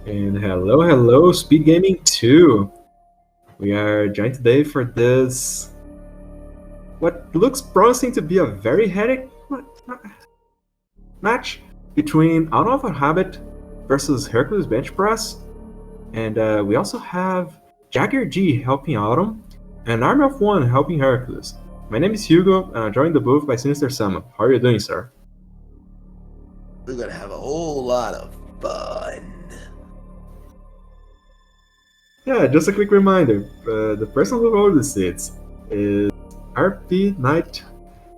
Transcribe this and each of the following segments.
And hello, SpeedGaming 2. We are joined today for this, what looks promising to be a very headache match between Out of a Habit versus Herculesbenchpress. And we also have Jagger G helping Autumn, and Army of One helping Hercules. My name is Hugo, and I'm joined the booth by Sinister Sama. How are you doing, sir? We're gonna have a whole lot of fun. Yeah, just a quick reminder, the person who rolled the seats is RP Knight,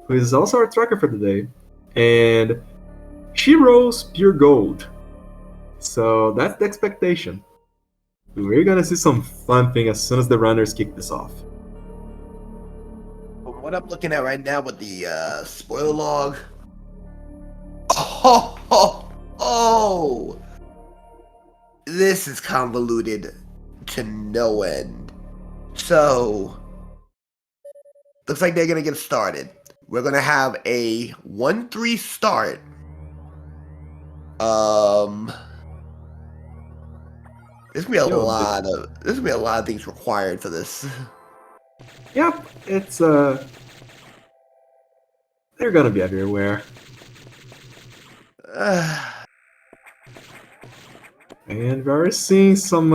who is also our tracker for the day, and she rolls pure gold. So that's the expectation. We're gonna see some fun thing as soon as the runners kick this off. From what I'm looking at right now with the spoiler log. Oh! This is convoluted to no end. So, looks like they're gonna get started. We're gonna have a 1-3 start. There's gonna be a lot of things required for this. Yep, it's they're gonna be everywhere. And we are seeing some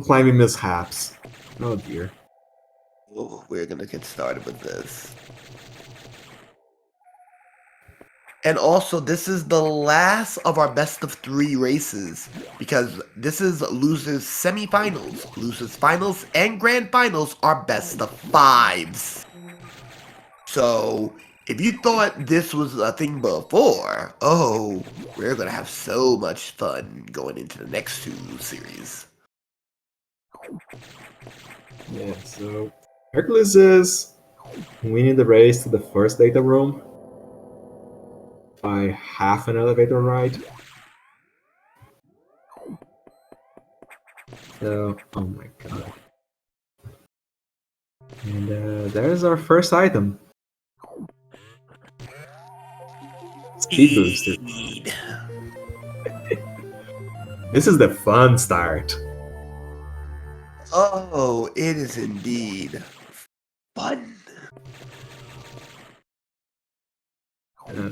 climbing mishaps. Oh dear. Oh, we're gonna get started with this. And also, this is the last of our best of 3 races, because this is losers semifinals. Losers finals and grand finals are best of 5s. So, if you thought this was a thing before, oh, we're gonna have so much fun going into the next 2 series. Yeah, so Hercules is winning the race to the first data room by half an elevator ride. So, oh my god. And there's our first item. Speed booster. This is the fun start. Oh, it is indeed fun.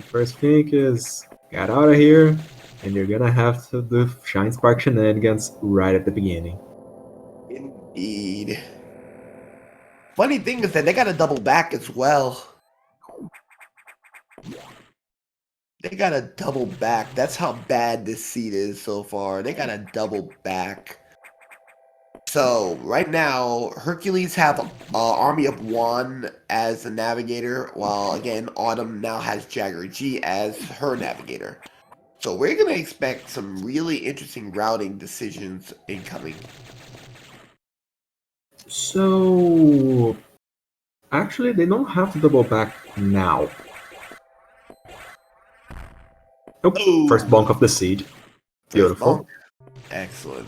First thing is, get out of here, and you're gonna have to do Shine Spark shenanigans right at the beginning. Indeed. Funny thing is that they gotta double back as well. They gotta double back. That's how bad this seat is so far. They gotta double back. So, right now, Hercules have Army of One as the navigator, while, again, Autumn now has Jagger G as her navigator. So, we're going to expect some really interesting routing decisions incoming. So, actually, they don't have to double back now. Nope. Oh. First bonk of the seed. Beautiful. Excellent.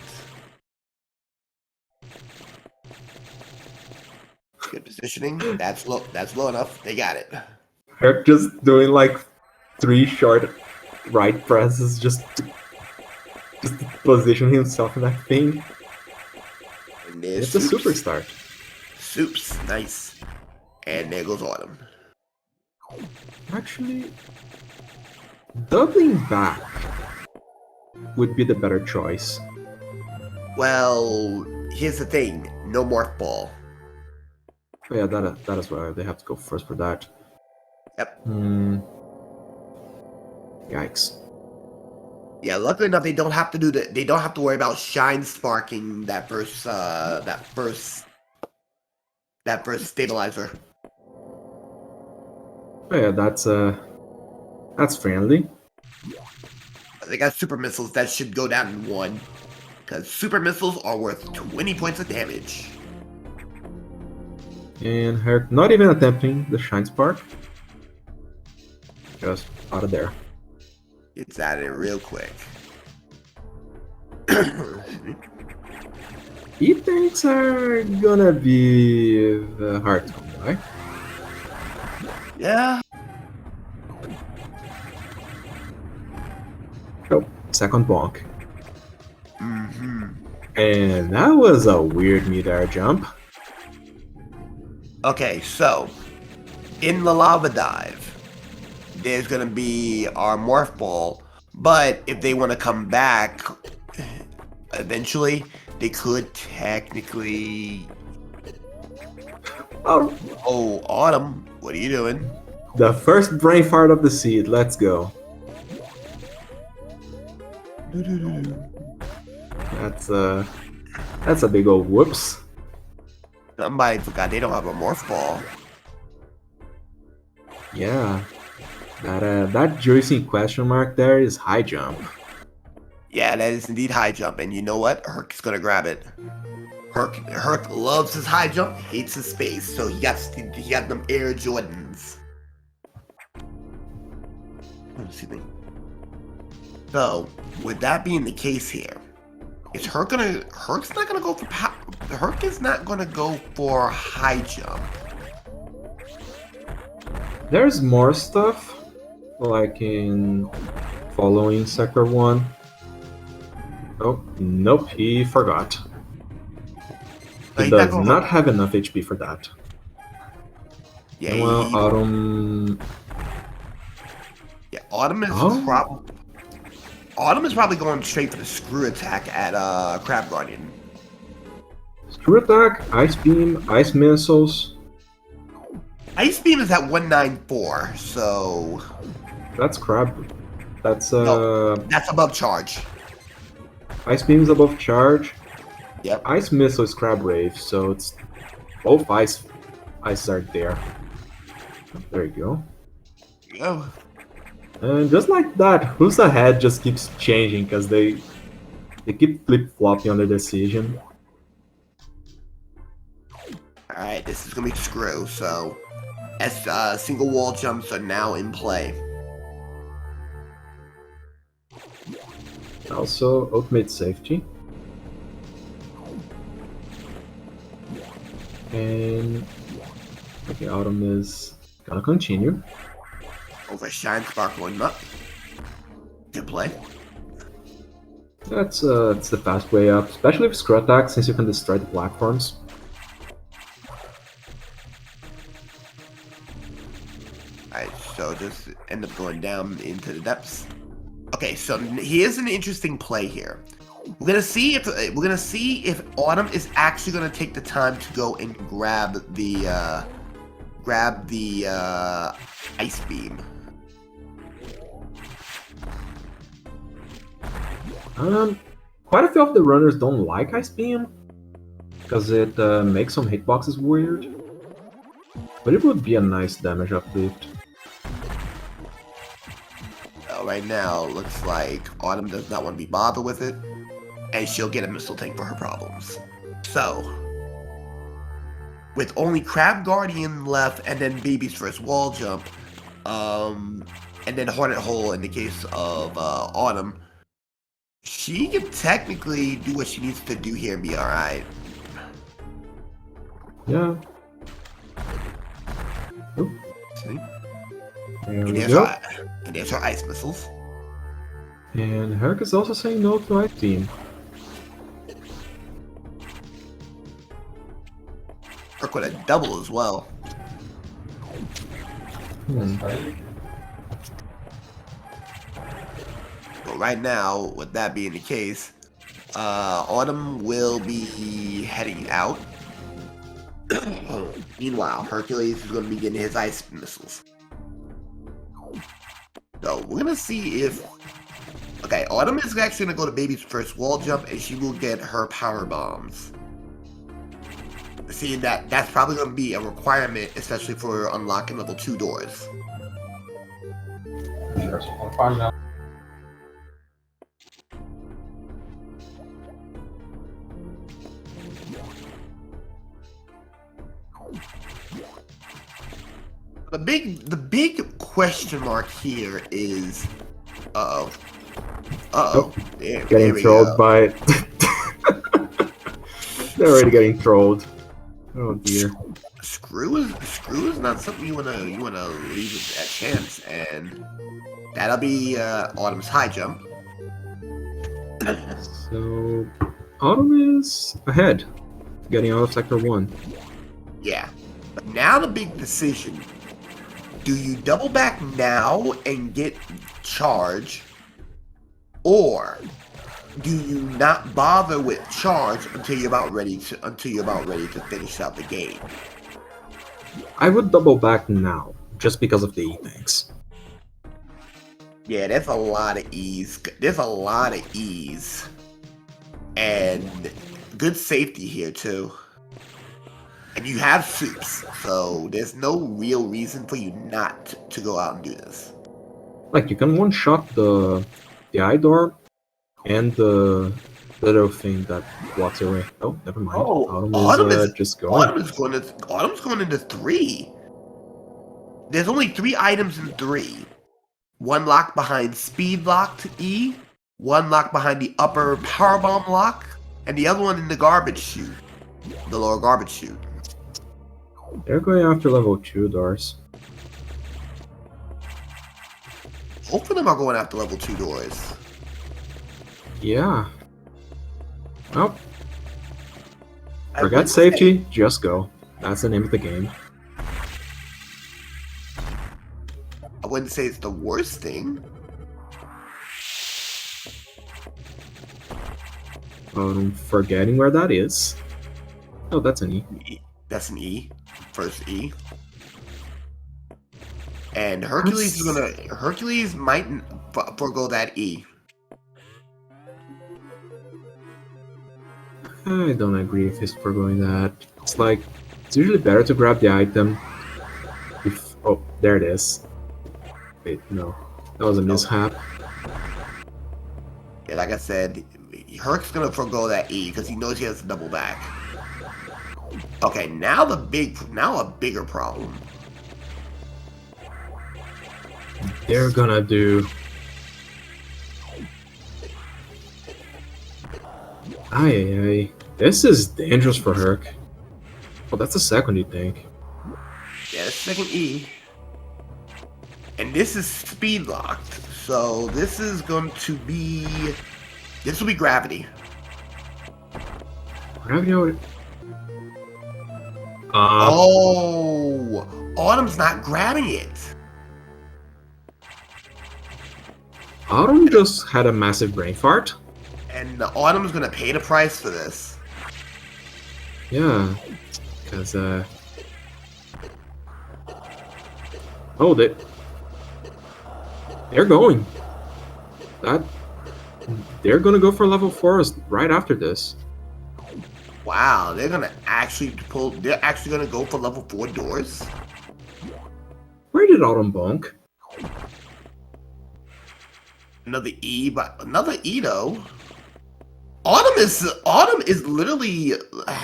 Good positioning. That's low enough. They got it. Herc just doing like 3 short right presses just to position himself in that thing. And it's a super start. Soups, nice. And there goes Autumn. Actually, doubling back would be the better choice. Well, here's the thing. No morph ball. Oh, yeah, that is why they have to go first for that. Yep. Yikes. Yeah, luckily enough, they don't have to do that. They don't have to worry about shine sparking that first stabilizer. Oh, yeah, that's friendly. They got super missiles that should go down in 1, because super missiles are worth 20 points of damage. And Herc not even attempting the Shine Spark. Just out of there. It's out of it real quick. E-tanks are gonna be hard to come by. Yeah. Oh, second bonk. And that was a weird mid-air jump. Okay, so in the lava dive, there's gonna be our morph ball, but if they want to come back, eventually they could technically. Oh, Autumn, what are you doing? the first brain fart of the seed. Let's go. That's a big old whoops. Somebody forgot they don't have a morph ball. Yeah, that juicy question mark there is high jump. Yeah, that is indeed high jump, and you know what? Herc's gonna grab it. Herc loves his high jump, hates his space, so he got them Air Jordans. So, with that being the case here, is Herc's not gonna go for Herc is not gonna go for high jump. There's more stuff, like in following Sector 1. Oh, nope, he forgot. He does not have enough HP for that. Yeah, well, Autumn... Yeah, Autumn is probably going straight for the screw attack at Crab Guardian. Screw attack, Ice Beam, Ice Missiles. Ice Beam is at 194, so... That's Crab. That's No, that's above charge. Ice Beam is above charge. Yep. Ice Missile is Crab Wave, so it's both ice are there. There you go. Oh. And just like that, who's ahead just keeps changing because they keep flip-flopping on their decision. Alright, this is gonna be screw, so as single wall jumps are now in play. Also, ultimate safety. And okay, Autumn is gonna continue. Overshine Spark going up. Good play. That's the fast way up, especially with screw attack, since you can destroy the platforms. Alright, so just end up going down into the depths. Okay, so here's an interesting play here. We're gonna see if Autumn is actually gonna take the time to go and grab the Ice Beam. Quite a few of the runners don't like Ice Beam because it makes some hitboxes weird. But it would be a nice damage uplift. Right now, looks like Autumn does not want to be bothered with it, and she'll get a missile tank for her problems. So, with only Crab Guardian left, and then Baby's first wall jump, and then Hornet Hole in the case of Autumn, she can technically do what she needs to do here and be alright. Yeah. Oop. See? And there's her ice missiles. And Herc is also saying no to Ice Beam. Herc with a double as well. But right now, with that being the case, Autumn will be heading out. Meanwhile, Hercules is going to be getting his ice missiles. So we're gonna see if... Okay, Autumn is actually gonna go to Baby's first wall jump, and she will get her power bombs. See, that's probably gonna be a requirement, especially for unlocking level 2 doors. Sure, so I'll find out. The big question mark here is, Oh, getting trolled by it. They're already getting trolled. Oh dear. Screw is not something you wanna leave at chance, and that'll be Autumn's high jump. So Autumn is ahead, getting out of Sector 1. Yeah. But now the big decision. Do you double back now and get charge? Or do you not bother with charge until you're about ready to finish out the game? I would double back now, just because of the E-Tanks. Yeah, there's a lot of ease. There's a lot of ease. And good safety here, too. And you have soups, so there's no real reason for you not to go out and do this. Like, you can one-shot the eye door and the little thing that blocks your way. Oh, never mind. Autumn is just going. Autumn's going into 3. There's only 3 items in 3. One lock behind speed locked E, one lock behind the upper powerbomb lock, and the other one in the garbage chute. The lower garbage chute. They're going after level 2 doors. Both of them are going after level 2 doors. Yeah. Well, forget safety, just go. That's the name of the game. I wouldn't say it's the worst thing. Forgetting where that is. Oh, that's an E. That's an E. First E. And Hercules might forego that E. I don't agree if he's foregoing that. It's like, it's usually better to grab the item if... Oh, there it is. Wait, no. That was a mishap. Yeah, like I said, Herc's gonna forego that E because he knows he has to double back. Okay, now a bigger problem. They're gonna do... Aye. This is dangerous for Herc. Oh, that's the second you think. Yeah, the second E. And this is speed locked. So this is going to be... This will be gravity. Gravity... Oh! Autumn's not grabbing it. Autumn just had a massive brain fart. And Autumn's gonna pay the price for this. Yeah, because oh, they're going. They're gonna go for level 4s right after this. Wow, they're actually gonna go for level 4 doors. Where did Autumn bonk? Another E, but another E though. Autumn is literally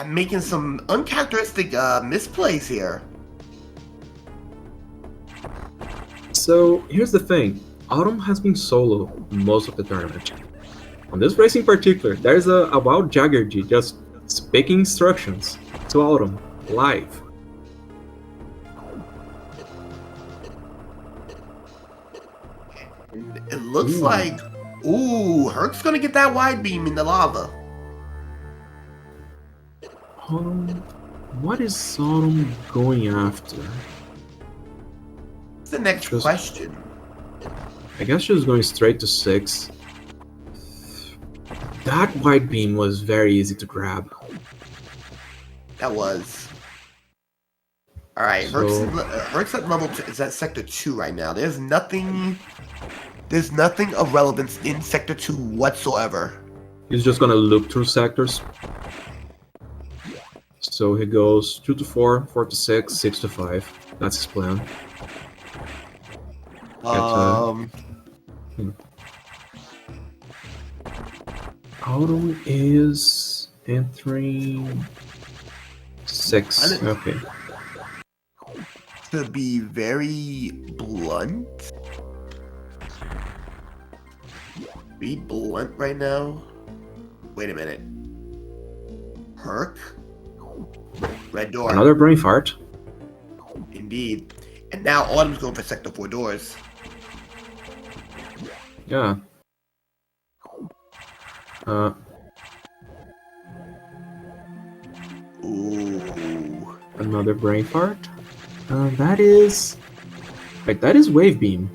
making some uncharacteristic misplays here. So here's the thing: Autumn has been solo most of the tournament. On this race in particular, there's a wild Jagger G just speaking instructions to Autumn live. It looks like, Herc's gonna get that wide beam in the lava. What is Autumn going after? What's the next question? I guess she was going straight to 6. That wide beam was very easy to grab. That was. Alright, Herc's at level 2, is at sector 2 right now. There's nothing of relevance in sector 2 whatsoever. He's just gonna loop through sectors. So he goes 2 to 4, 4 to 6, 6 to 5. That's his plan. Autumn is entering 6. Okay. To be very blunt. Be blunt right now. Wait a minute. Herc? Red door. Another brain fart. Indeed. And now Autumn's going for sector 4 doors. Yeah. another brain fart. That is... Wait, that is Wave Beam.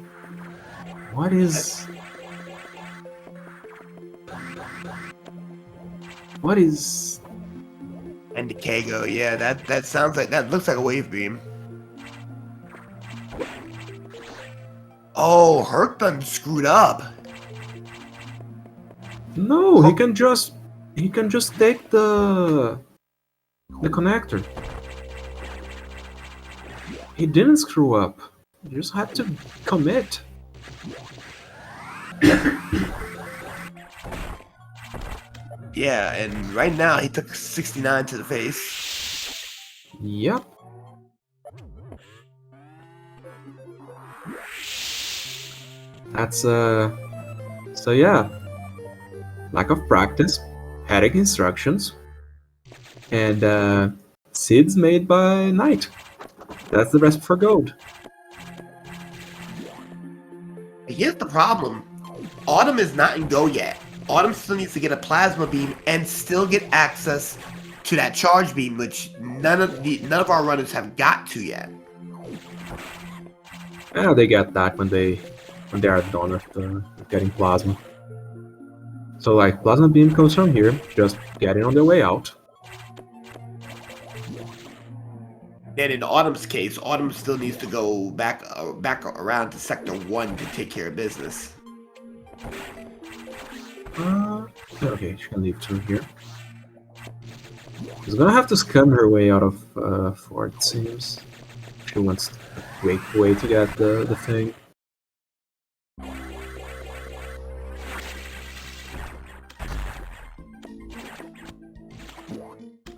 What is... What is... And the Kago, yeah, that sounds like, that looks like a wave beam. Oh, Herc done screwed up. No, he can just take the connector. He didn't screw up. You just had to commit. Yeah, and right now he took 69 to the face. Yep. That's so yeah. Lack of practice, headache instructions, and seeds made by night. That's the recipe for gold. Here's the problem. Autumn is not in go yet. Autumn still needs to get a plasma beam and still get access to that charge beam, which none of our runners have got to yet. Yeah, they get that when they are done with getting plasma. So like plasma beam comes from here, just getting on their way out. And in Autumn's case, Autumn still needs to go back around to Sector 1 to take care of business. Okay, she can leave through here. She's gonna have to scam her way out of Fort, it seems. She wants a quick way to get the thing.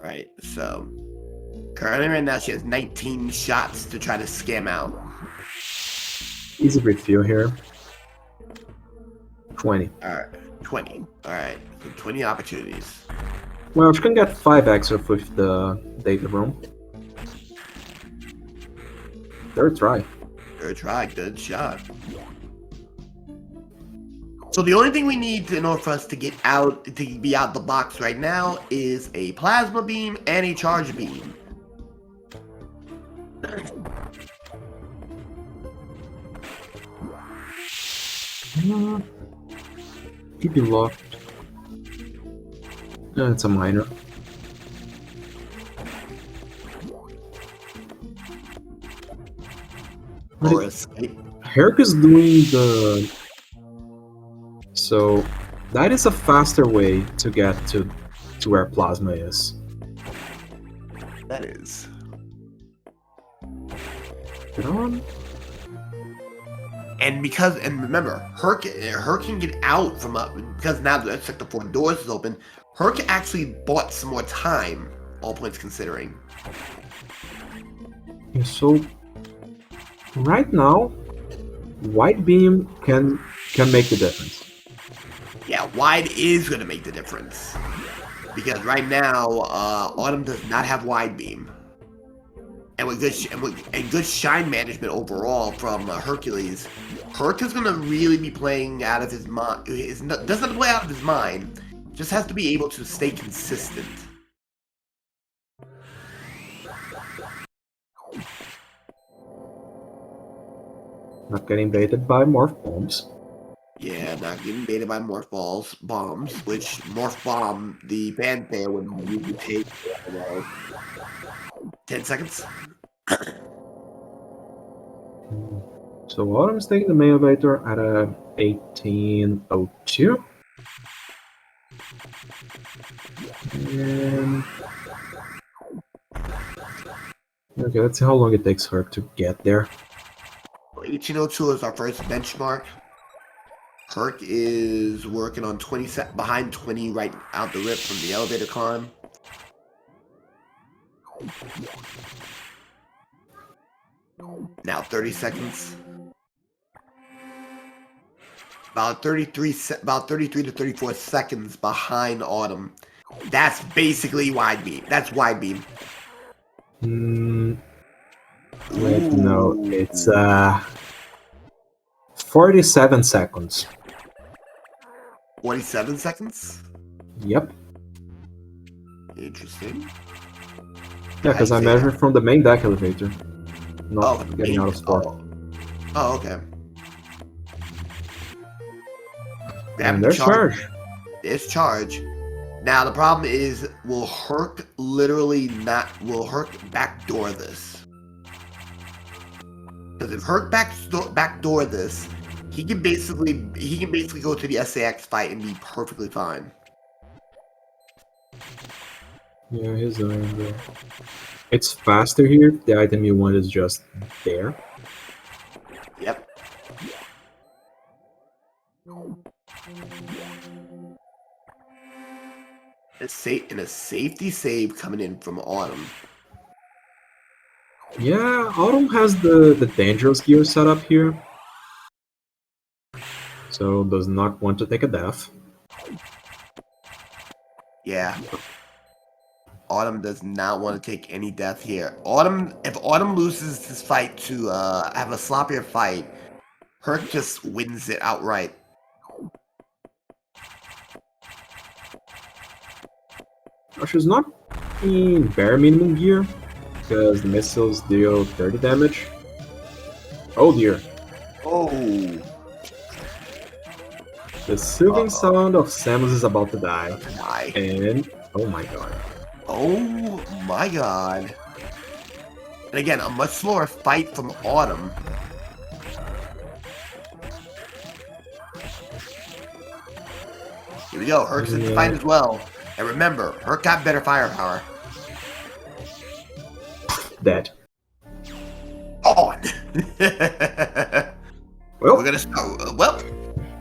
Right, so currently right now she has 19 shots to try to scam out. Easy refuel here. 20. Alright, 20. Alright, so 20 opportunities. Well, she can get 5 extra with the data room. Third try. Third try, good shot. So the only thing we need in order for us to get out, to be out the box right now, is a plasma beam and a charge beam. Keep you locked. It's a minor. Or escape. Herc is doing the... So that is a faster way to get to where plasma is. That is. Get on. And remember, Herc can get out from up, because now the Sector 4 doors is open. Herc actually bought some more time, all points considering. Yeah, so right now, white beam can make the difference. Yeah, wide is going to make the difference. Because right now, Autumn does not have wide beam. And with good shine management overall from Hercules, Herc is going to really be playing out of his mind. Doesn't have to play out of his mind, just has to be able to stay consistent. Not getting baited by morph bombs. Yeah, not getting baited by morph bombs, which morph bomb, the fanfare would usually take 10 seconds. So Autumn's taking the main elevator at 1802. And... okay, let's see how long it takes her to get there. 1802 is our first benchmark. Herc is working on 20 behind 20 right out the rip from the elevator climb. Now 30 seconds. About 33 to 34 seconds behind Autumn. That's basically wide beam. That's wide beam. Wait, no, it's 47 seconds. 47 seconds? Yep. Interesting. Yeah, because I measured from the main deck elevator, not Oh, getting out of score. Oh, okay. And there's charge. It's charge. Now the problem is, will Herc backdoor this? Because if Herc backdoor this, he can basically go to the SAX fight and be perfectly fine. Yeah, he's there. It's faster here. The item you want is just there. Yep. And a safety save coming in from Autumn. Yeah, Autumn has the dangerous gear set up here. So does not want to take a death. Yeah. Autumn does not want to take any death here. If Autumn loses this fight to have a sloppier fight, Herc just wins it outright. She's not in bare minimum gear, because the missiles deal 30 damage. Oh dear. Oh. The soothing sound of Samus is about to die. And, oh my god. Oh my god. And again, a much slower fight from Autumn. Here we go, Herc's in the fight as well. And remember, Herc got better firepower. Dead. On! Well, we're gonna start. Well,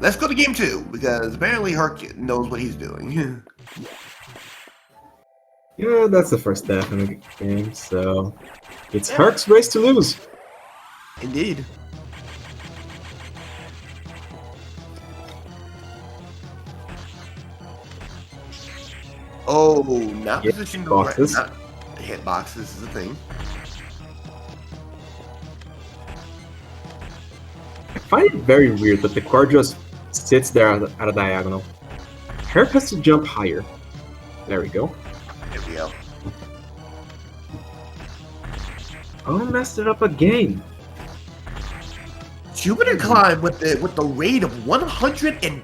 let's go to game 2, because apparently Herc knows what he's doing. Yeah, that's the first death in the game, so it's Herc's race to lose. Indeed. Oh, not position boxes. Not hit boxes is a thing. I find it very weird that the car just sits there at a diagonal. Herc has to jump higher. There we go. There we go. Oh, messed it up again. Jupiter climbed with the rate of 110.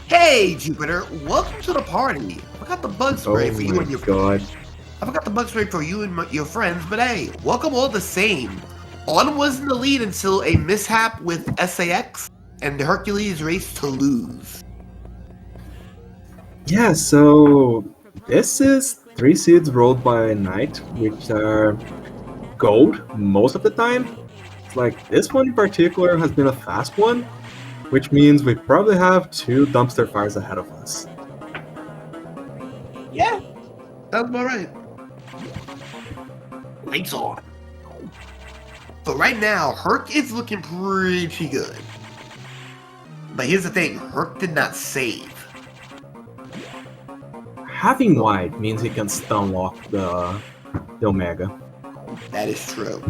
Hey, Jupiter, welcome to the party. I forgot the bug spray for you and your friends. I forgot the bug spray for you and your friends, but hey, welcome all the same. Autumn was in the lead until a mishap with SAX, and Hercules raced to lose. Yeah, so this is 3 seeds rolled by Knight, which are gold most of the time. It's like this one in particular has been a fast one, which means we probably have 2 dumpster fires ahead of us. Yeah, sounds about right. Lights on. But right now, Herc is looking pretty good. But here's the thing, Herc did not save. Having wide means he can stun lock the Omega. That is true.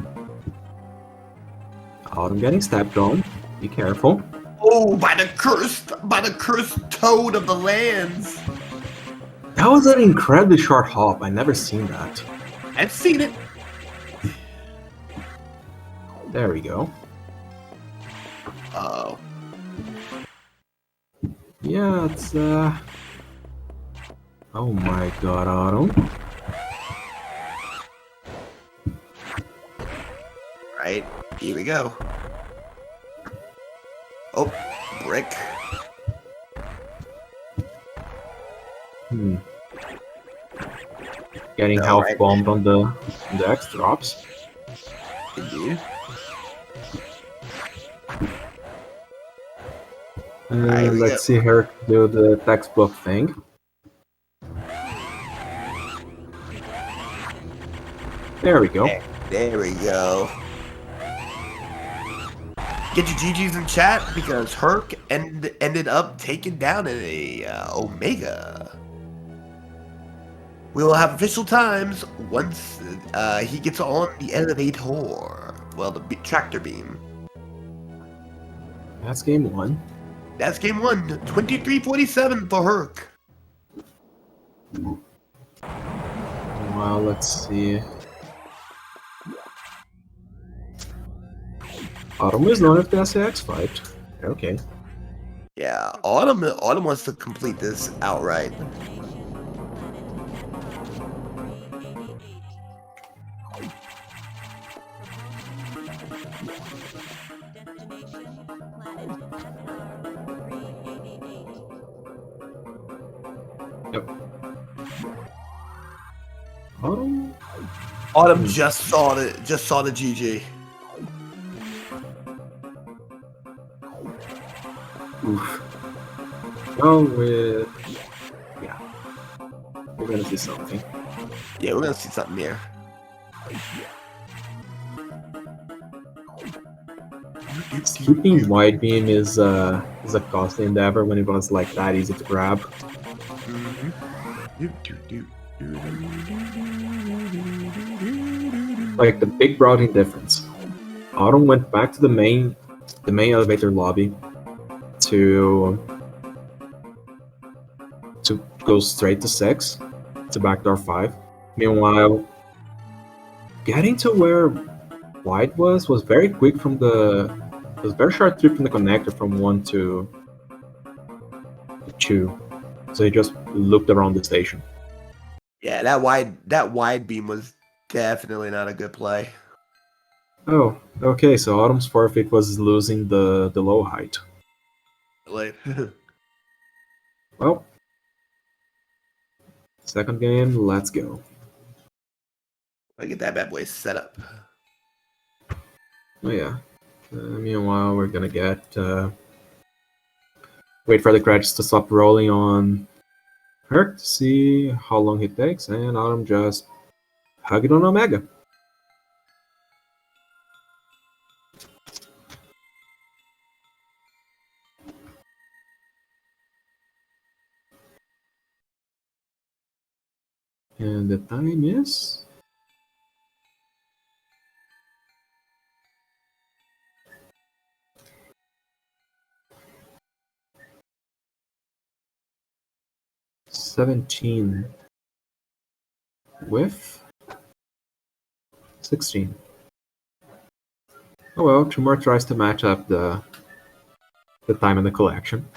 Autumn getting stepped on. Be careful. Oh, by the cursed toad of the lands. That was an incredibly short hop. I never seen that. I've seen it. There we go. Oh. Yeah, it's oh my god, Autumn. Right, here we go. Oh, brick. Getting health bombed on the X drops. Indeed. Let's see her do the textbook thing. There we go. There we go. Get your GGs in chat because Herc ended up taking down a Omega. We will have official times once he gets on the elevator. Well, the tractor beam. That's game 1. That's game 1. 23-47 for Herc. Wow, Meanwhile, let's see. Autumn is known as the SAX fight. Okay. Yeah, Autumn wants to complete this outright. Yep. Autumn? Autumn just saw the GG. Oof. Well, yeah, we're gonna see something. Yeah, we're gonna see something here. Keeping wide beam is a costly endeavor when it was like that easy to grab. Like the big routing difference. Autumn went back to the main elevator lobby to go straight to 6 to backdoor 5. Meanwhile, getting to where White was very quick from the was very short trip from the connector from 1 to 2. So he just looked around the station. Yeah, that wide beam was definitely not a good play. Oh, okay, so Autumn's forfeit was losing the low height. Like, Well, second game, let's go. I get that bad boy set up. Oh yeah. Meanwhile, we're gonna get wait for the credits to stop rolling on Herc to see how long it takes, and Autumn just hug it on Omega. And the time is 17 with 16. Oh well, 2 more tries to match up the time in the collection.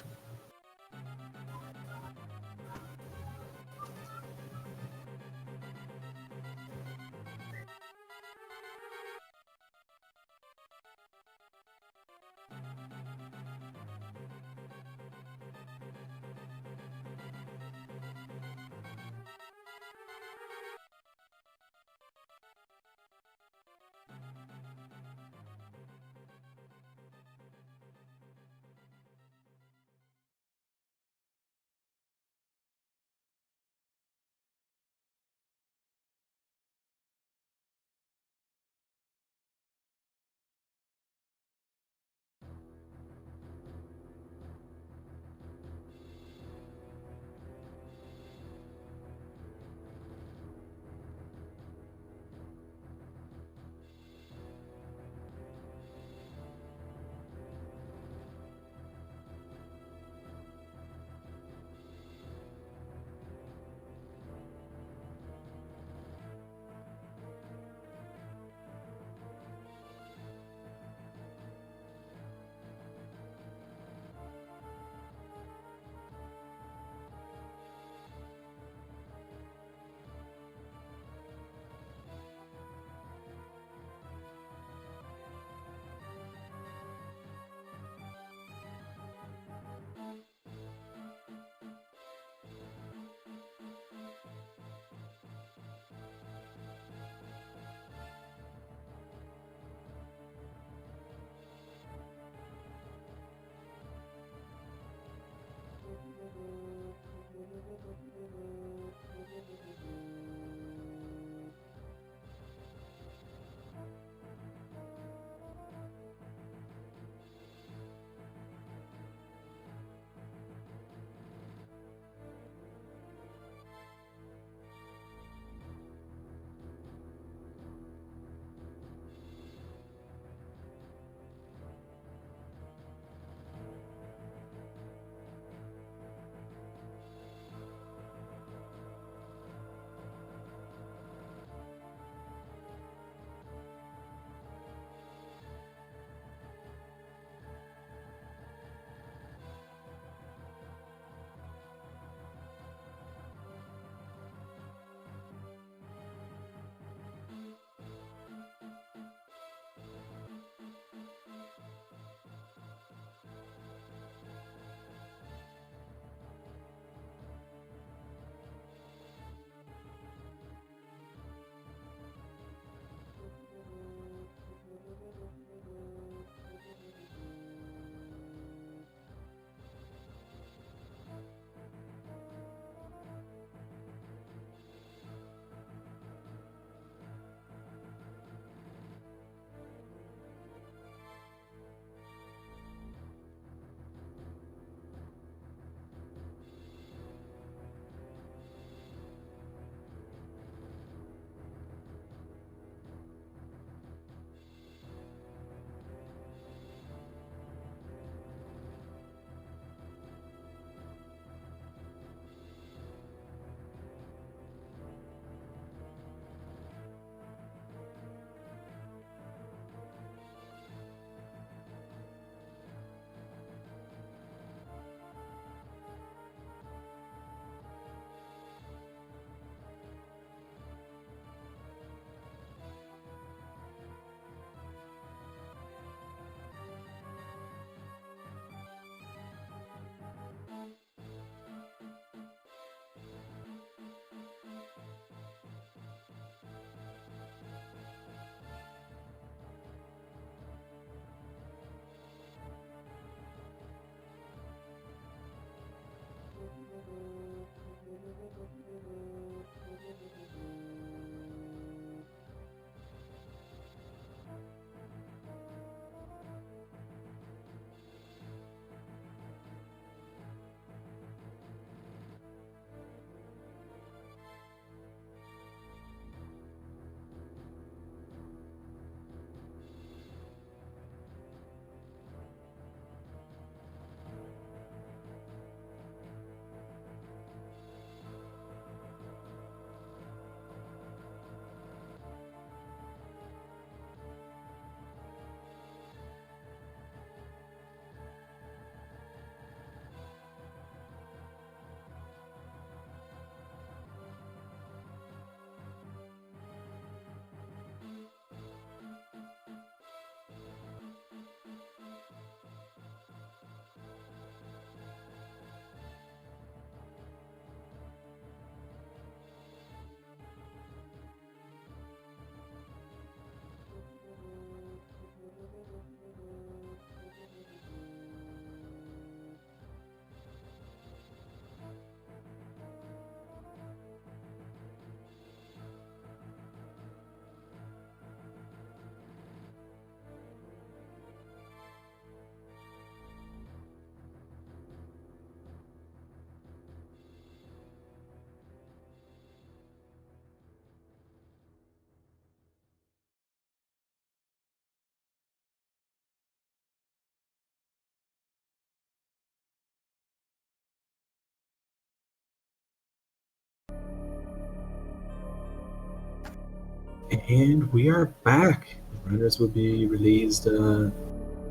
And we are back. Runners will be released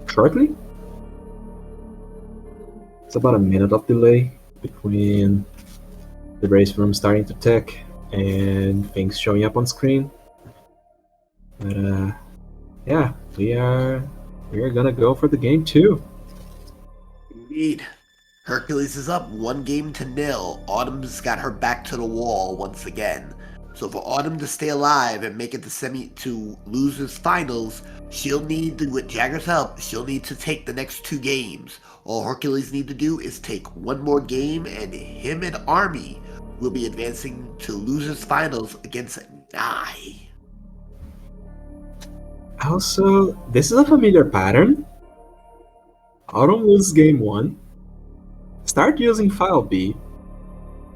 shortly. It's about a minute of delay between the race room starting to tick and things showing up on screen. But yeah, we are gonna go for the game too. Indeed. Hercules is up 1-0. Autumn's got her back to the wall once again. So for Autumn to stay alive and make it to losers finals, she'll need to, with Jagger's help, she'll need to take the next 2 games. All Hercules need to do is take 1 more game, and him and Army will be advancing to losers finals against Nye. Also, this is a familiar pattern. Autumn loses game 1, start using file B,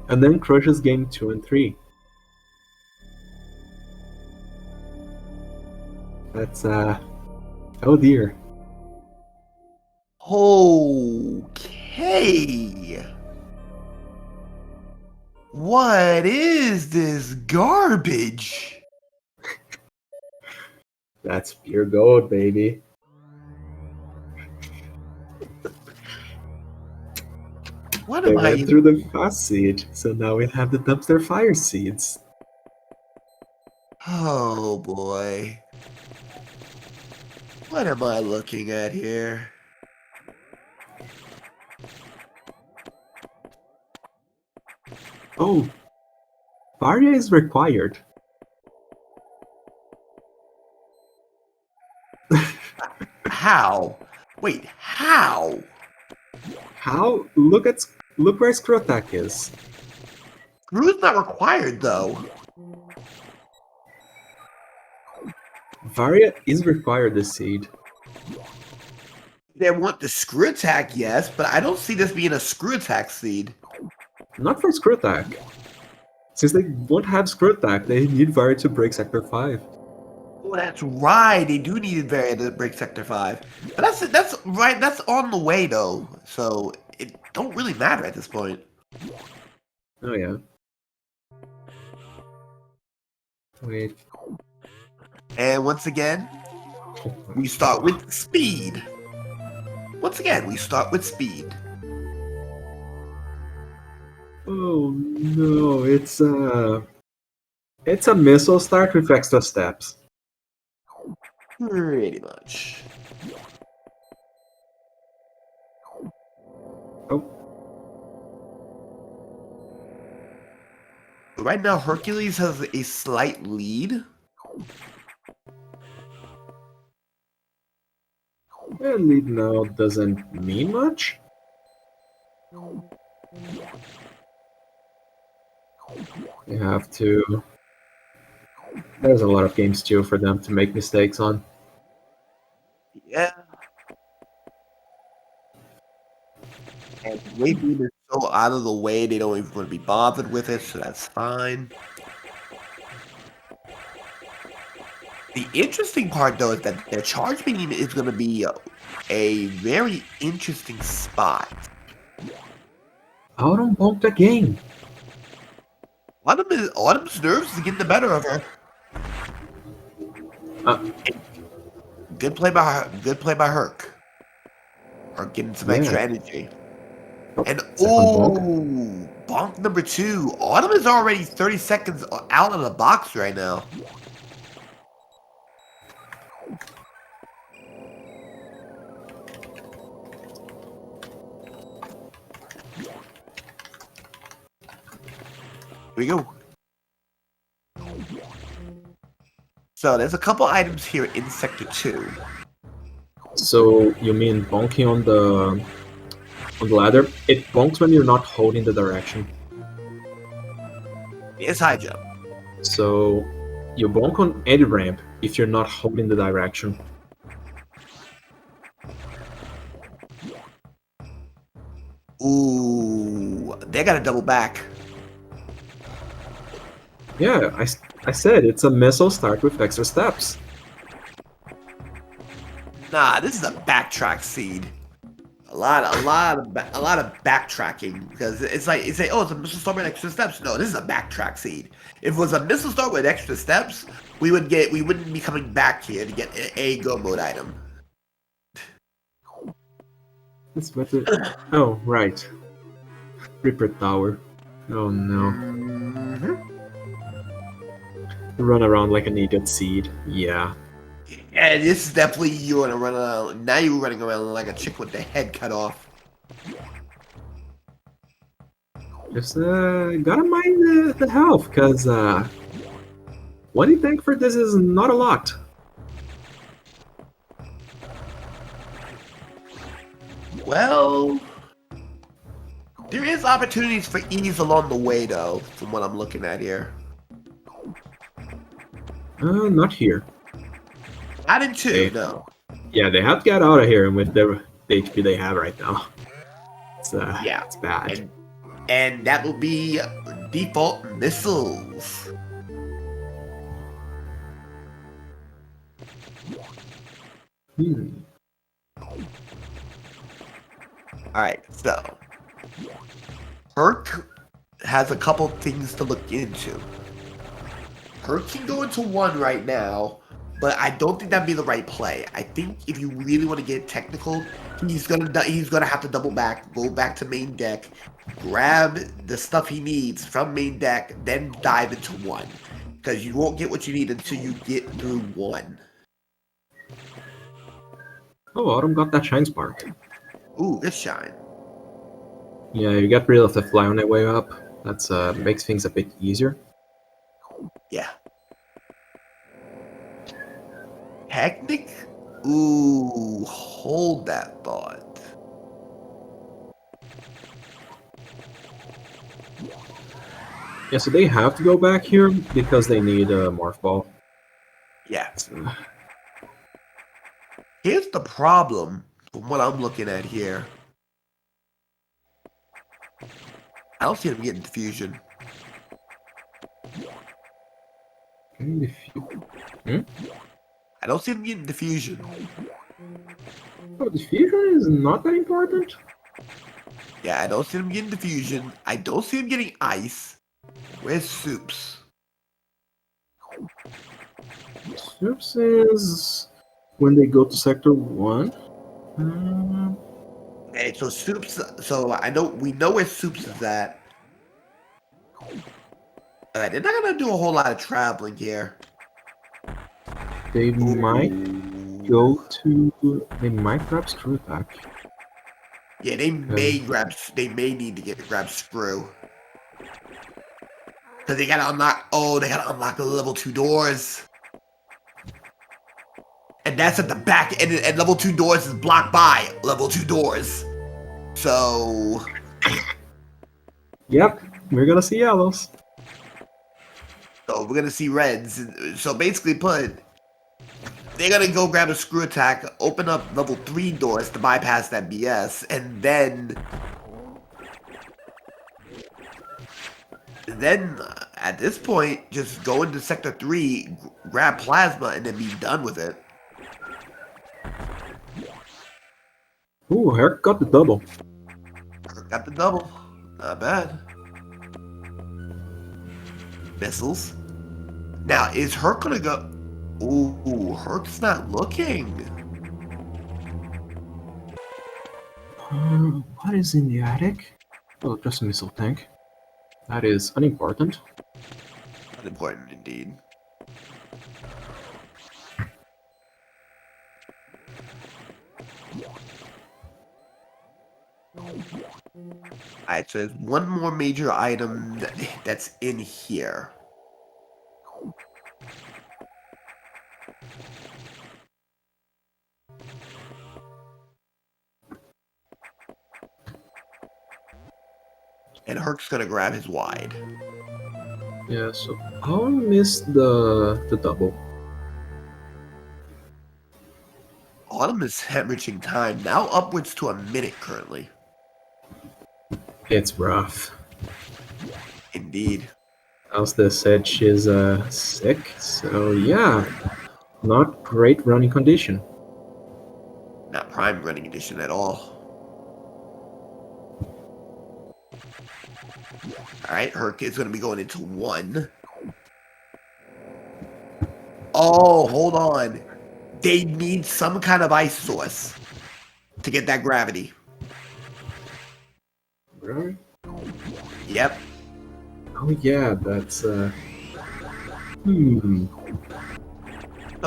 and then crushes game 2 and 3. That's oh dear. Okay. What is this garbage? That's pure gold, baby. What They am I? went through the fast seed, so now we have the dumpster fire seeds. Oh boy. What am I looking at here? Oh, Varia is required. How? Wait, how? How? Look where Screw Attack is. Screw's not required though. Varia is required this seed. They want the screw attack, yes, but I don't see this being a screw attack seed. Not for Screw Attack. Since they won't have Screw Attack, they need Varia to break Sector 5. Oh, that's right. They do need Varia to break Sector 5. But that's right. That's on the way though, so it don't really matter at this point. Oh yeah. Wait. And once again, we start with speed. Once again, we start with speed. Oh no, it's a missile start with extra steps. Pretty much. Oh. Right now, Hercules has a slight lead. A lead now doesn't mean much. You have to. There's a lot of games too for them to make mistakes on. Yeah. And Waybeam is so out of the way, they don't even want to be bothered with it, so that's fine. The interesting part, though, is that the charge beam is going to be a very interesting spot. Autumn bonked again. Autumn's nerves is getting the better of her. Good play by her. Good play by Herc. Or getting some extra energy. And bonk number 2. Autumn is already 30 seconds out of the box right now. Here we go. So there's a couple items here in Sector 2. So you mean bonking on the ladder? It bonks when you're not holding the direction. It's high jump. So you bonk on any ramp if you're not holding the direction. Ooh, they got to double back. Yeah, I said it's a missile start with extra steps. Nah, this is a backtrack seed. a lot of backtracking because it's like oh, it's a missile start with extra steps. No, this is a backtrack seed. If it was a missile start with extra steps, we wouldn't be coming back here to get a go mode item. That's better. Oh, right. Reaper Tower. Oh no. Run around like an idiot seed. Yeah. And this is definitely you want to run around. Now you're running around like a chick with the head cut off. Just gotta mind the health, cause what do you think for this is not a lot. Well, there is opportunities for ease along the way, though, from what I'm looking at here. Not here. Not in 2, no. Yeah, they have to get out of here with the HP they have right now. It's yeah, it's bad. And that will be default missiles. Alright, so Herc has a couple things to look into. Herc can go into 1 right now, but I don't think that'd be the right play. I think if you really want to get technical, he's gonna have to double back, go back to main deck, grab the stuff he needs from main deck, then dive into 1. Because you won't get what you need until you get through 1. Oh, Autumn got that Shine Spark. Ooh, good shine. Yeah, you got rid of the fly on the way up. That's makes things a bit easier. Yeah. Technic? Ooh, hold that thought. Yeah, so they have to go back here because they need a Morph Ball. Yeah. Here's the problem from what I'm looking at here. I don't see them getting diffusion. I don't see them getting diffusion. Oh, diffusion is not that important? Yeah, I don't see them getting diffusion. I don't see them getting ice. Where's Soups? Soups is when they go to Sector 1. Okay, so Soups, so we know where Soups is at. Alright, they're not gonna do a whole lot of traveling here. They might go to. They might grab Screw Attack. Yeah, they may need to grab Screw. Cause they gotta unlock. Oh, they gotta unlock the level 2 doors. And that's at the back, and level 2 doors is blocked by level 2 doors. So. Yep, we're gonna see yellows. So we're gonna see reds. So basically put, they're gonna go grab a Screw Attack, open up level 3 doors to bypass that BS, and then at this point, just go into Sector 3, grab Plasma, and then be done with it. Ooh, Herc got the double. Herc got the double. Not bad. Missiles. Now, is Herc gonna go? Ooh, Herc's not looking. What is in the attic? Oh, just a missile tank. That is unimportant. Unimportant indeed. Alright, so there's one more major item that's in here. And Herc's gonna grab his wide. Yeah, so I'll miss the double. Autumn is hemorrhaging time, now upwards to a minute currently. It's rough. Indeed. As they said, she's sick, so yeah, not great running condition. Not prime running condition at all. Alright, Herc is going to be going into 1. Oh, hold on. They need some kind of ice source to get that gravity. Really? Yep. Oh yeah, that's So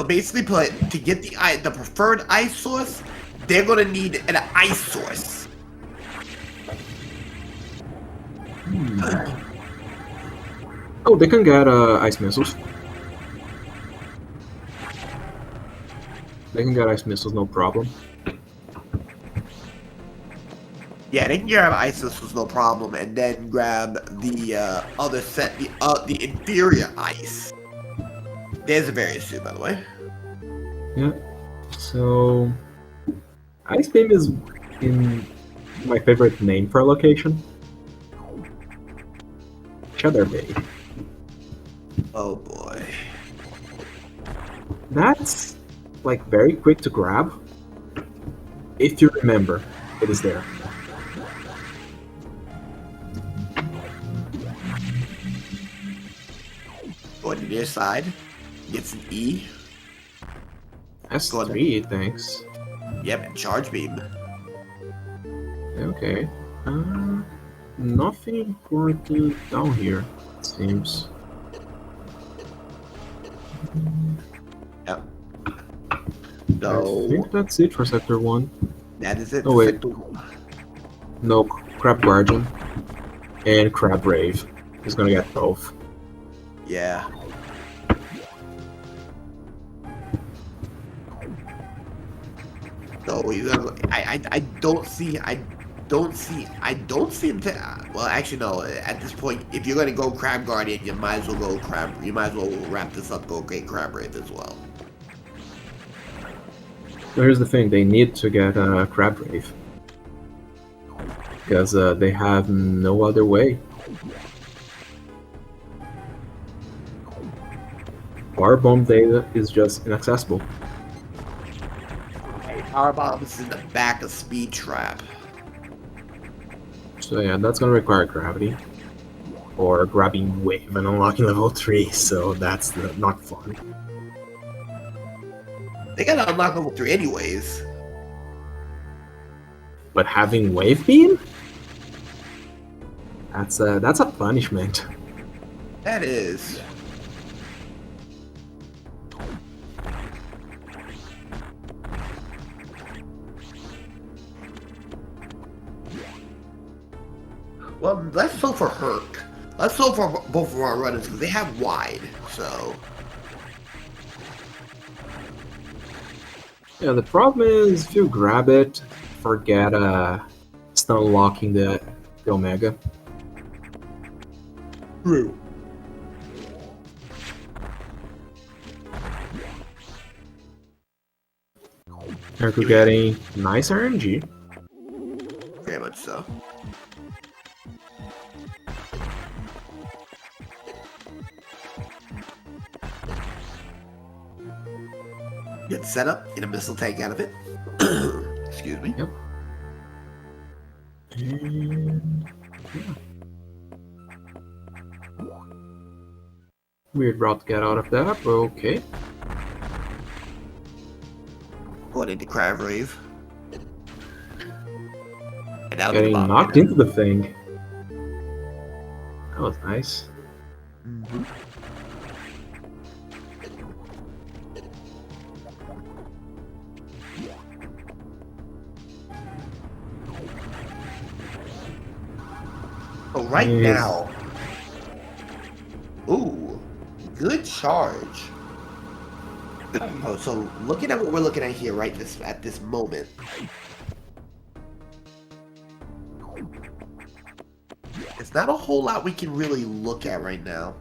basically, to get the preferred ice source, they're going to need an ice source. Oh, they can get ice missiles. They can get ice missiles, no problem. Yeah, they can grab ice missiles, no problem, and then grab the other set, the inferior ice. There's a various too, by the way. Yeah. So, Ice Beam is in my favorite name for a location. Cheddar Bay. Oh boy. That's like very quick to grab. If you remember, it is there. Going to their side. Gets an E. S3, thanks. Yep, and charge beam. Okay. Nothing important down here, it seems. Yep. I think that's it for Sector 1. That is it. Oh wait. No, Crab Guardian and Crab Rave. He's gonna get both. Yeah. So I don't see him to. Well, actually no. At this point, if you're gonna go Crab Guardian, you might as well go Crab. You might as well wrap this up. Go get Crab Rave as well. So here's the thing: they need to get Crab Rave because they have no other way. Power Bomb data is just inaccessible. Power Bomb is in the back of Speed Trap. So yeah, that's gonna require gravity. Or grabbing Wave and unlocking level 3, so that's not fun. They gotta unlock level 3 anyways. But having Wave Beam? That's a punishment. That is. Well, let's go for Herc. Let's go for both of our runners because they have wide, so. Yeah, the problem is if you grab it, forget stun unlocking the Omega. True. Hercu getting nice RNG. Very much so. Get set up, get a missile tank out of it. Excuse me. Yep. And yeah. Weird route to get out of that, but okay. Going into Crab Rave. And out Getting knocked into the thing. That was nice. Mm-hmm. So right now, ooh, good charge. Oh, so looking at what we're looking at here, right at this moment. It's not a whole lot we can really look at right now.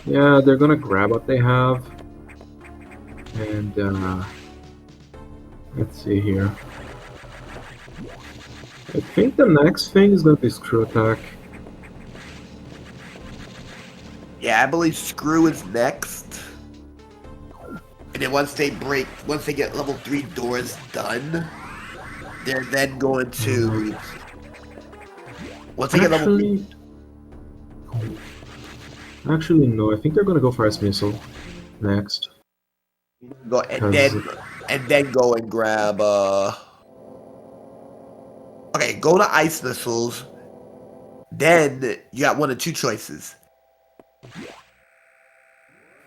Yeah, they're gonna grab what they have. And let's see here. I think the next thing is gonna be Screw Attack. Yeah, I believe Screw is next. And then once they get level 3 doors done, they're then going to Once they get level 3, Actually, no. I think they're gonna go for Ice Missile next. go and then go and grab. Okay, go to Ice Missiles. Then you got one of two choices.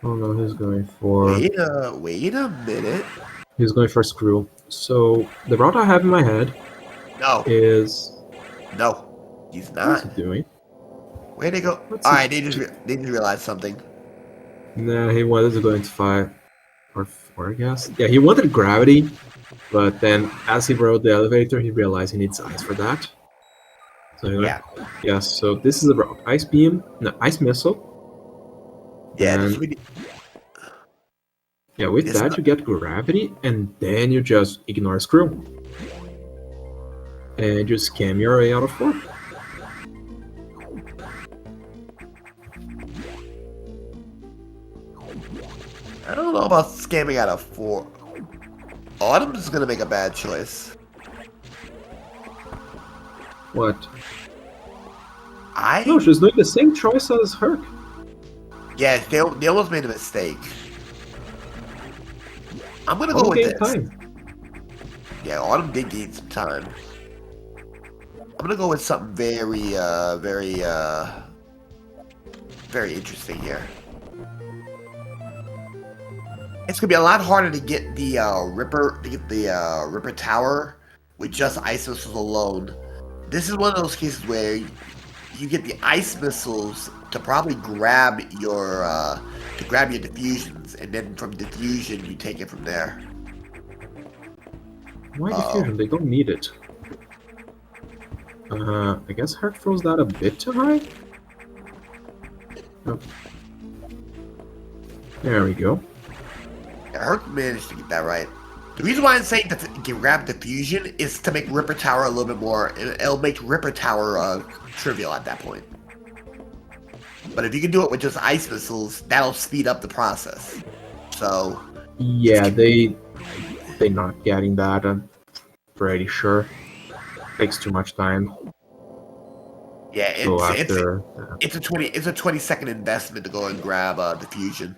Oh no, he's going for. Wait a minute. He's going for Screw. So the route I have in my head is. No, he's not. What's he doing? Where'd they go? Alright, they just realized something. Nah, he wanted to go into 5 or 4, I guess. Yeah, he wanted Gravity, but then as he rode the elevator, he realized he needs Ice for that. So anyway, yeah. So this is the route: Ice Beam, no, Ice Missile. Yeah, yeah. With that, you get Gravity, and then you just ignore Screw, and you scam your way out of 4. I don't know about scamming out of 4. Autumn is gonna make a bad choice. What? No, she's doing the same choice as Herc. Yeah, they almost made a mistake. I'm gonna go with this. Time. Yeah, Autumn did gain some time. I'm gonna go with something very interesting here. It's gonna be a lot harder to get the Ripper Tower with just Ice Missiles alone. This is one of those cases where you get the Ice Missiles to probably grab your diffusions, and then from diffusion you take it from there. Why diffusion? They don't need it. I guess Herc throws that a bit too high. Oh. There we go. Yeah, Herc managed to get that right. The reason why I'm saying to grab diffusion is to make Ripper Tower a little bit more. It'll make Ripper Tower trivial at that point. But if you can do it with just Ice Missiles, that'll speed up the process. So yeah, they're not getting that. I'm pretty sure. Takes too much time. Yeah, it's a 20-second investment to go and grab diffusion.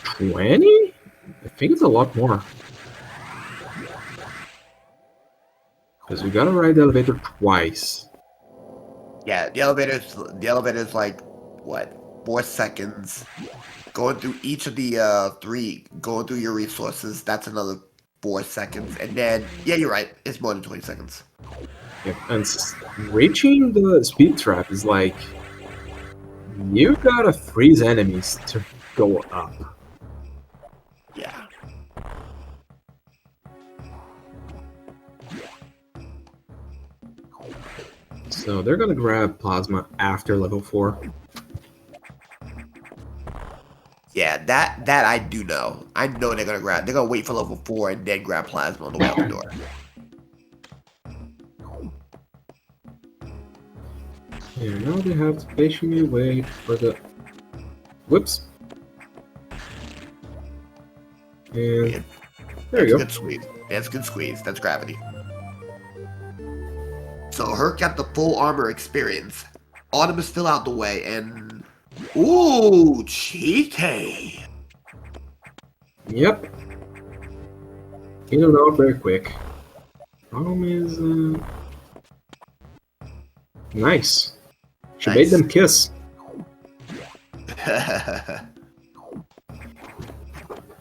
20? I think it's a lot more. Because we gotta ride the elevator twice. Yeah, the elevator's like what, 4 seconds. Going through each of the 3, going through your resources, that's another 4 seconds, and then yeah, you're right, it's more than 20 seconds. Yeah, and reaching the speed trap is like you gotta freeze enemies to go up. Yeah. So they're gonna grab Plasma after level 4. Yeah, that I do know. I know they're gonna wait for level 4 and then grab Plasma on the way out the door. And now they have to patiently wait for the... Whoops. And there you go. Good squeeze. That's a good squeeze. That's gravity. So Herc got the full armor experience. Autumn is still out the way, and ooh, cheeky. Yep. In and out very quick. Problem is, nice. She made them kiss.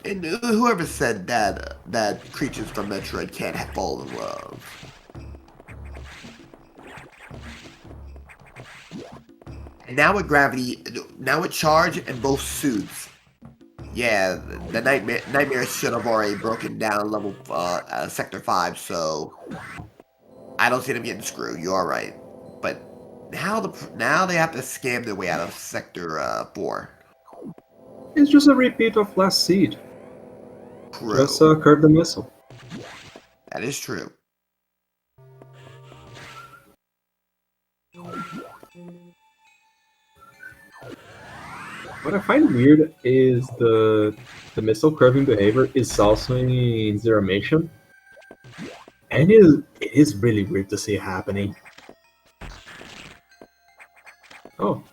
And whoever said that creatures from Metroid can't fall in love. And now with gravity, now with charge and both suits. Yeah, the nightmare should have already broken down level sector 5, so I don't see them getting screwed. You are right, but now they have to scam their way out of sector 4. It's just a repeat of last seed. True. Just curve the missile. That is true. What I find weird is the missile curving behavior is also in Zero Mission. And it is really weird to see it happening. Oh,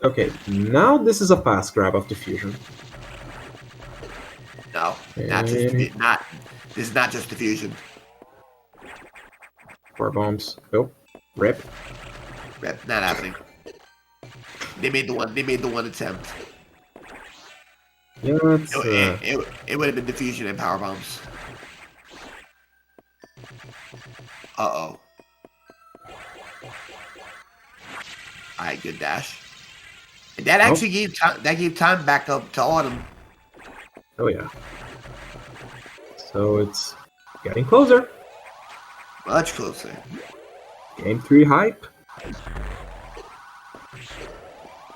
okay. Now this is a fast grab of diffusion. No, not just And not. This is not just diffusion. 4 bombs. Oh, rip. Not happening. They made the one. They made the one attempt. Yeah, that's It would have been diffusion and power bombs. Uh-oh. Alright, good dash. And that actually gave time, back up to Autumn. Oh yeah. So it's getting closer. Much closer. Game 3 hype.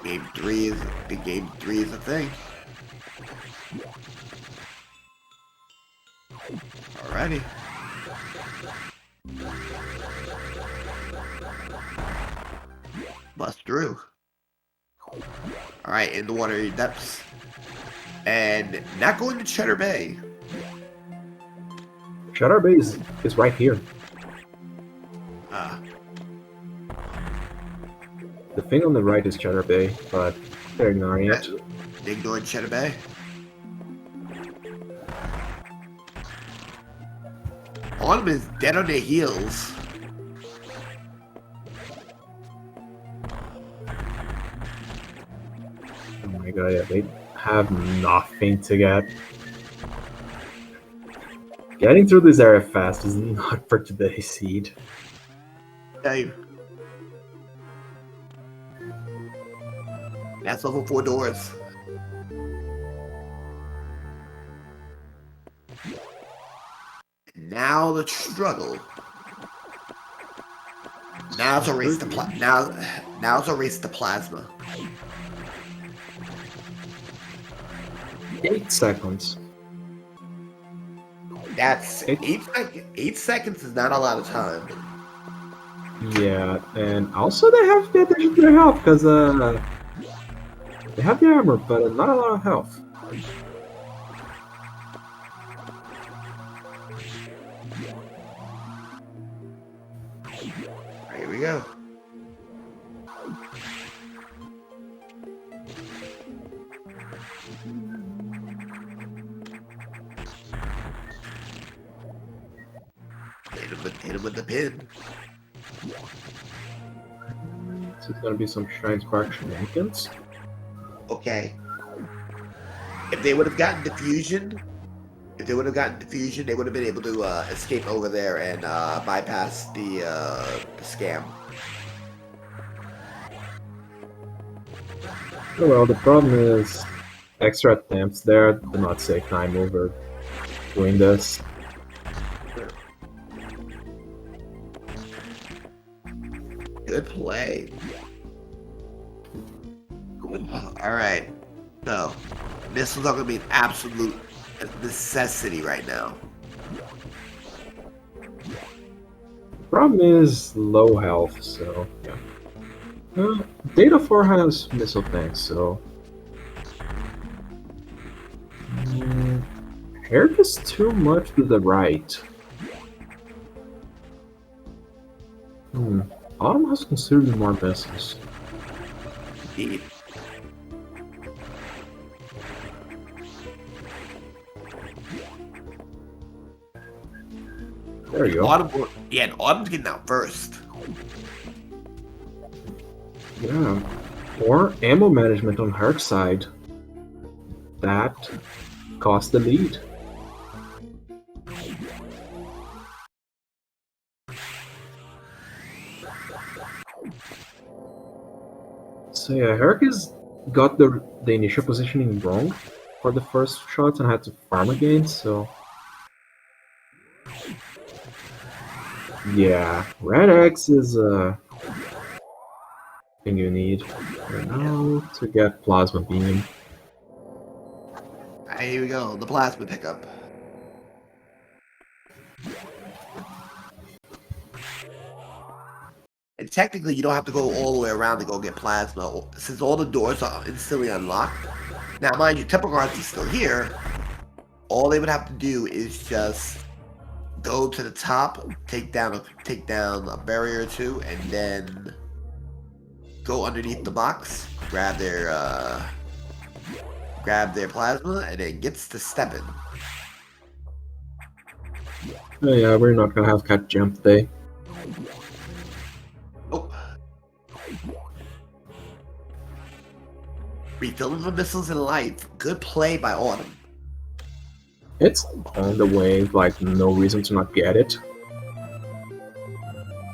Game 3 is a thing. Alrighty. Bust through. Alright, in the watery depths. And not going to Cheddar Bay. Cheddar Bay is right here. The thing on the right is Cheddar Bay, but they're ignoring it. They ignored Cheddar Bay. Autumn is dead on their heels. Oh my god, yeah, they have nothing to get. Getting through this area fast is not for today's seed. Hey. That's over 4 doors. Now the struggle. Now it's a race to now it's a race to plasma. 8 seconds. That's 8 seconds is not a lot of time. Yeah, and also they have to pay attention to their health, because they have the armor, but not a lot of health. Here we go. Hit him with the pin. So it's gonna be some Shrine Spark shenanigans. Okay. If they would have gotten diffusion, they would have been able to escape over there and bypass the scam. Oh well, the problem is extra attempts there do not save time over doing this. Good play. Alright. So, missiles are going to be an absolute necessity right now. Problem is low health, so yeah. Data 4 has missile tanks, so Herc is too much to the right. Autumn has considerably more missiles. Indeed. There you go. Autumn's getting out first. Yeah. Or ammo management on her side. That cost the lead. So yeah, Herc has got the initial positioning wrong for the first shots and had to farm again, so yeah, Red X is thing you need right now to get Plasma Beam. Here we go, the plasma pickup. And technically, you don't have to go all the way around to go get plasma, since all the doors are instantly unlocked. Now, mind you, Temple Guards is still here. All they would have to do is just go to the top, take down a barrier or two, and then go underneath the box, grab their plasma, and then gets to stepping. Oh yeah, we're not gonna have cat jump today. Oh. Refilling the missiles in life. Good play by Autumn. It's on the way, like no reason to not get it.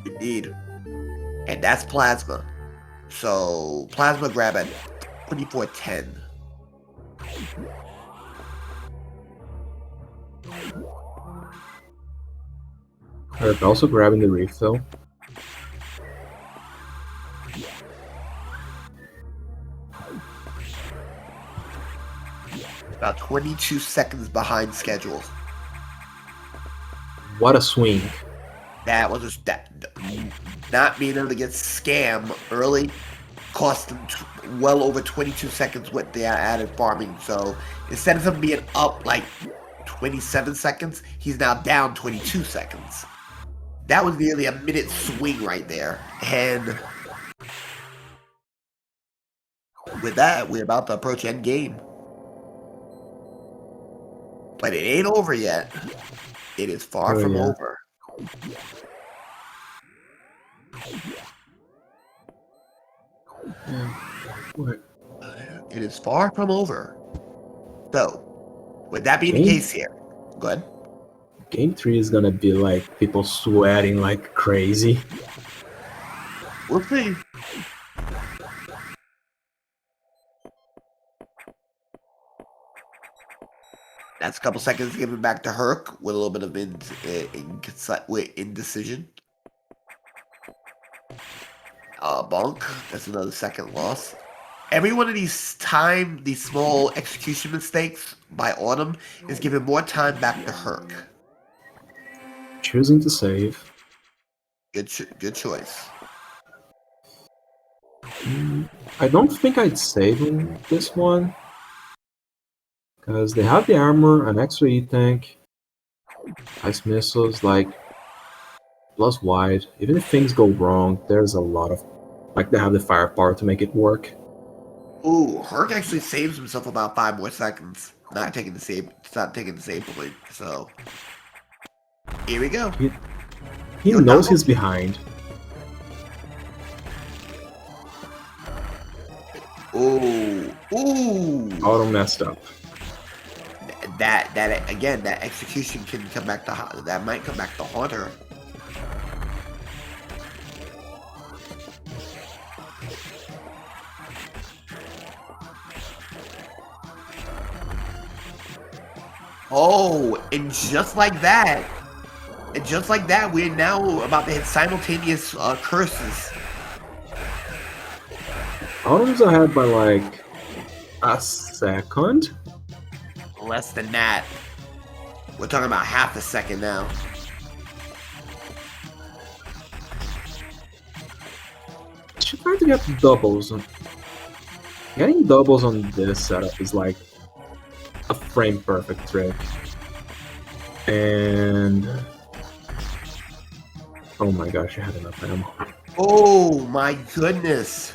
Indeed. And that's plasma. So plasma grab at 2410. Herc also grabbing the refill. About 22 seconds behind schedule. What a swing. That was just that. Not being able to get scam early cost them well over 22 seconds with their added farming. So instead of him being up like 27 seconds, he's now down 22 seconds. That was nearly a minute swing right there. And with that, we're about to approach end game. But it ain't over yet. It is far from over. What? It is far from over. So, with that being the case here, go ahead. Game 3 is gonna be like people sweating like crazy. We'll see. That's a couple seconds given back to Herc with a little bit of indecision. Bonk. That's another second loss. Every one of these small execution mistakes by Autumn is giving more time back to Herc. Choosing to save. Good choice. I don't think I'd save in this one. Because they have the armor, an extra E-tank, ice missiles, like, plus wide. Even if things go wrong, there's a lot of, like, they have the firepower to make it work. Ooh, Herc actually saves himself about 5 more seconds. Not taking the save point, so here we go. He knows he's behind. Ooh. Auto messed up. That again, that execution can come back to that might come back to haunt her. Oh, and just like that, we're now about to hit simultaneous curses. Autumn's ahead by like a second. Less than that. We're talking about half a second now. She tried to get doubles. Getting doubles on this setup is like a frame perfect trick. And oh my gosh, I had enough ammo. Oh my goodness.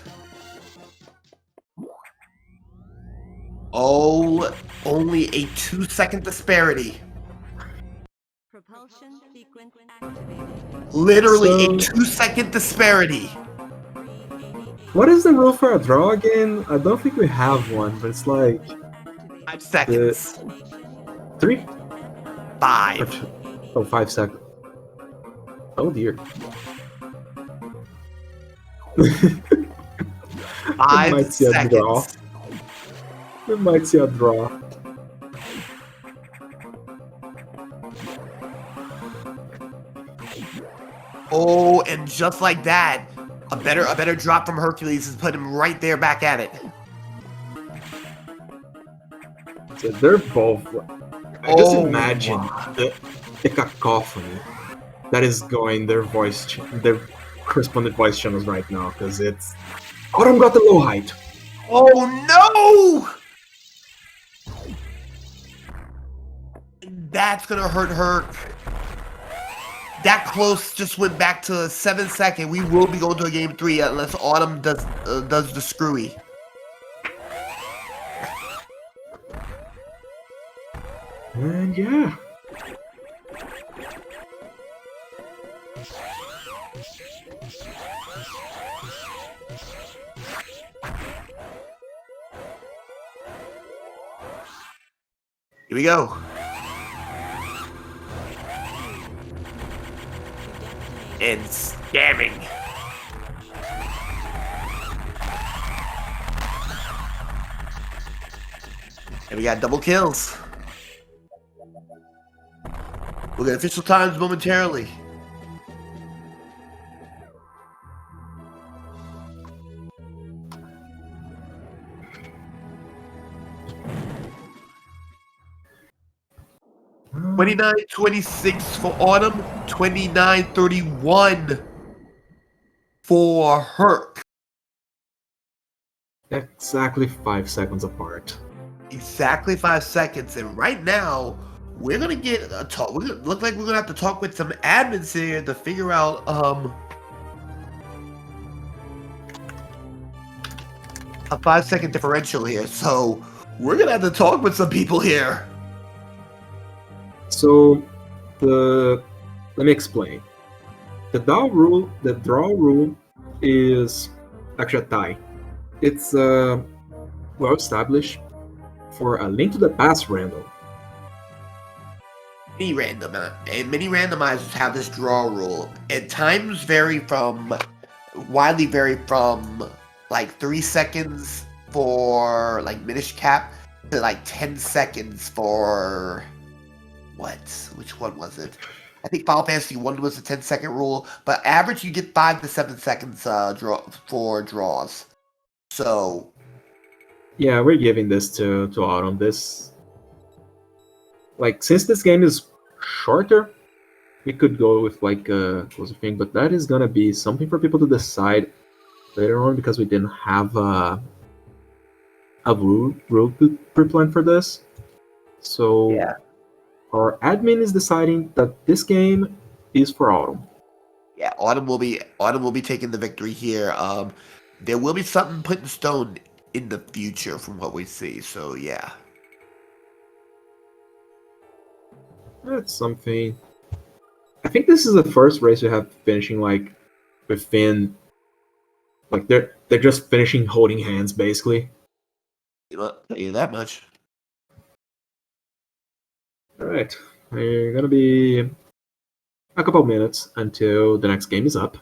Oh, only a 2-second disparity. Propulsion sequence activated. Literally a 2-second disparity. What is the rule for a draw again? I don't think we have one, but it's like 5 seconds. 3? 5. Oh, 5 seconds. Oh dear. 5 seconds. We might see a draw. Oh, and just like that, a better drop from Hercules has put him right there back at it. So they're both. I just imagine the cacophony that is going their correspondent voice channels right now, because it's Autumn got the low height. Oh no! That's gonna hurt Herc. that close just went back to 7 seconds. We will be going to a game 3 unless Autumn does the screwy. And yeah. Here we go. And scamming. And we got double kills. We'll get official times momentarily. Um, 29:26 for Autumn, 29:31 for Herc. Exactly 5 seconds apart. Exactly 5 seconds, and right now we're gonna get a talk. Look like we're gonna have to talk with some admins here to figure out a 5 second differential here. So we're gonna have to talk with some people here. So let me explain. The draw rule is actually a tie. It's well established for a Link to the Past random. Many randomizers have this draw rule, and times widely vary from like 3 seconds for like Minish Cap to like 10 seconds for which one was it? I think Final Fantasy 1 was the 10-second rule, but average you get 5 to 7 seconds for draws. So Yeah, we're giving this to Autumn. Since this game is shorter, we could go with like a closer thing, but that is gonna be something for people to decide later on because we didn't have a rule pre-planned for this. So yeah. our admin is deciding that this game is for Autumn. Yeah, Autumn will be taking the victory here. There will be something put in stone in the future from what we see. So yeah. That's something. I think this is the first race we have finishing like within, like they're just finishing holding hands basically. Tell you that much. All right, we're gonna be a couple minutes until the next game is up.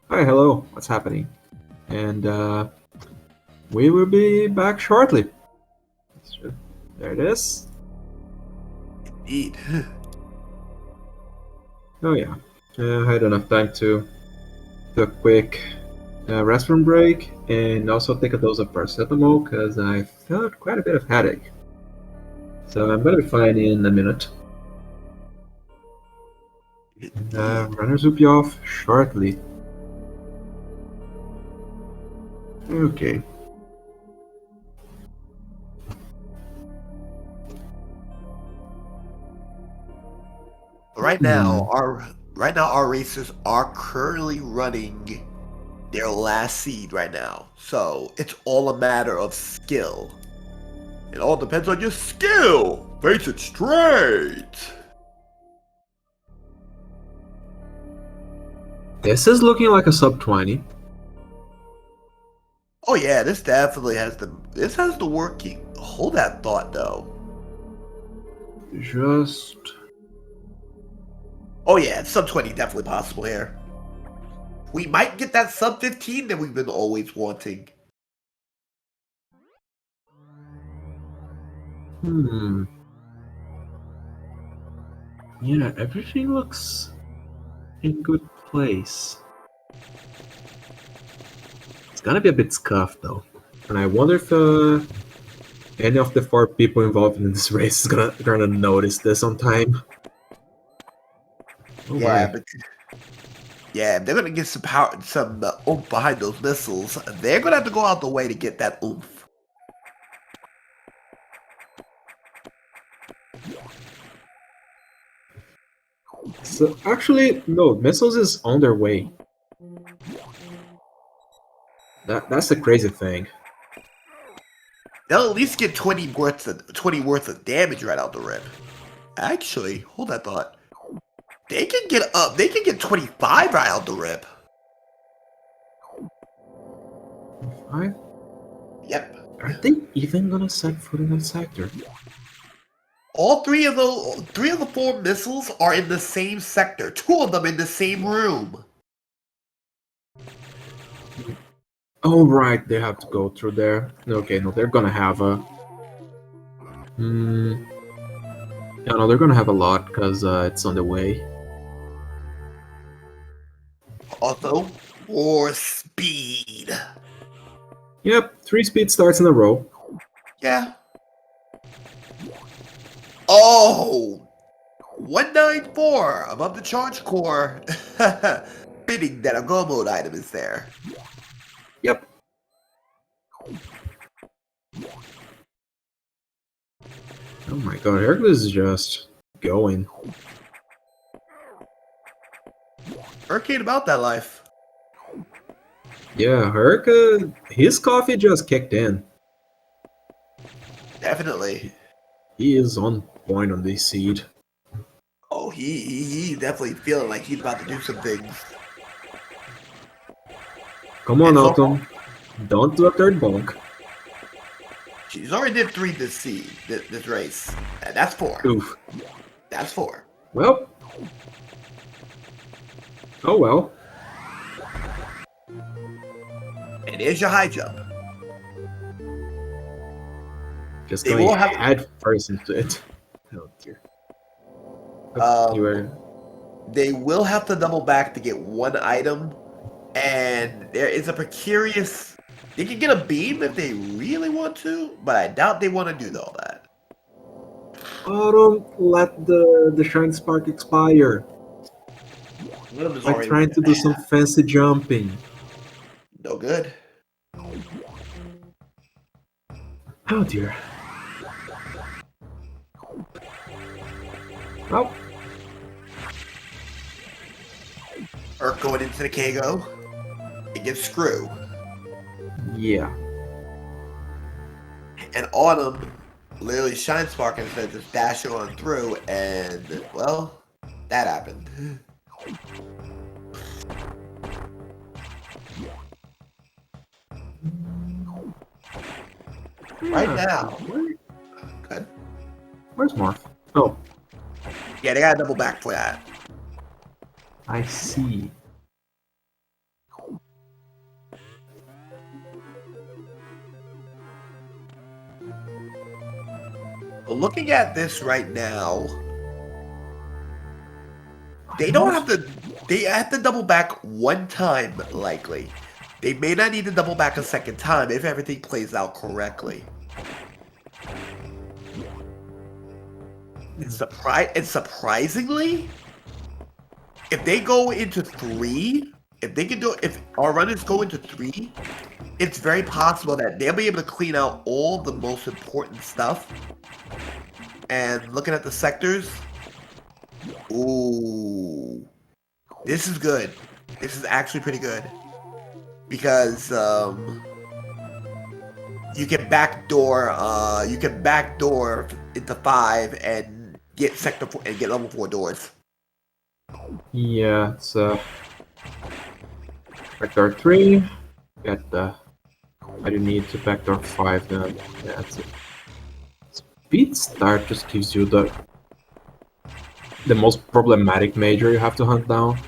Hi, hello, what's happening? And we will be back shortly. There it is. Indeed. Oh yeah, I had enough time to do a quick restroom break and also take a dose of paracetamol because I felt quite a bit of headache. So I'm gonna be fine in a minute. Indeed. Runners will be off shortly. Okay. Right Hmm. now, our racers are currently running their last seed right now. So it's all a matter of skill. It all depends on your skill. Face it straight. This is looking like a sub 20. Oh yeah, this definitely has the working. Hold that thought though. Just. Oh yeah, sub 20 definitely possible here. We might get that sub 15 that we've been always wanting. Hmm. Yeah, everything looks in good place. It's gonna be a bit scuffed though. And I wonder if any of the 4 people involved in this race is gonna notice this on time. Oh Yeah, my. but yeah, if they're gonna get some power, some oomph behind those missiles, they're gonna have to go out the way to get that oomph. So actually, no, missiles is on their way. That's the crazy thing. They'll at least get 20 worth of damage right out the rip. Actually, hold that thought. They can get up. They can get 25 right out the rip. I, Yep. are they even gonna set foot in that sector? All three of the 4 missiles are in the same sector. 2 of them in the same room. Oh right, they have to go through there. Okay, no, they're gonna have a. Hmm. Yeah, no, they're gonna have a lot because it's on the way. Also, more speed. Yep, 3 speed starts in a row. Yeah. Oh, 194 above the charge core. Fitting that a go mode item is there. Yep. Oh my god, Hercules is just going. Arcade about that life. Yeah, Herc, his coffee just kicked in. Definitely. He is on point on this seed. Oh, he's definitely feeling like he's about to do some things. Come on, And so far, Autumn. Don't do a third bonk. she's already did 3 this race. And that's 4. Oof. That's 4. Well. Oh well. And there's your high jump. Just They going will have head first into it. Oh dear. You were. they will have to double back to get 1 item. And there is a precarious. They can get a beam if they really want to, but I doubt they want to do all that. Autumn, let the shine spark expire. One of them is By already trying to do some fancy jumping. no good. Oh dear. Well, Urk going into the Kago. It gets screw. yeah. And Autumn literally shine spark instead of just dashing on through, and well, that happened. Right now. Good. Where's Morph? Oh, Yeah, they gotta double back for that. I see. Looking at this right now, they don't have to. They have to double back one time, likely. They may not need to double back a second time if everything plays out correctly. And surprisingly, if they go into 3, if our runners go into 3, it's very possible that they'll be able to clean out all the most important stuff. And looking at the sectors, ooh, this is good. This is actually pretty good because you can backdoor into 5 and get sector 4 and get level 4 doors. Yeah, it's backdoor 3. Get the. I do need to backdoor 5 then. Yeah, that's it. Speed start just gives you the most problematic major you have to hunt down.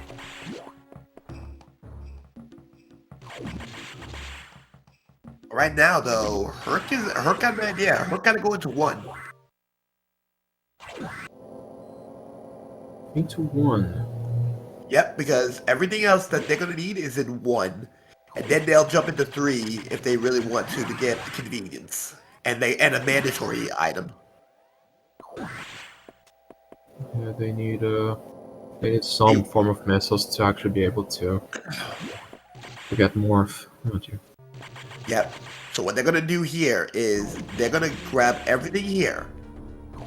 Right now, though, Herc got an idea. Herc got to go into 1. Into 1. Yep, because everything else that they're gonna need is in 1, and then they'll jump into 3 if they really want to get the convenience and a mandatory item. Yeah, they need some form of missiles to actually be able to get morph. Oh, dear. Yep. So what they're gonna do here is they're gonna grab everything here,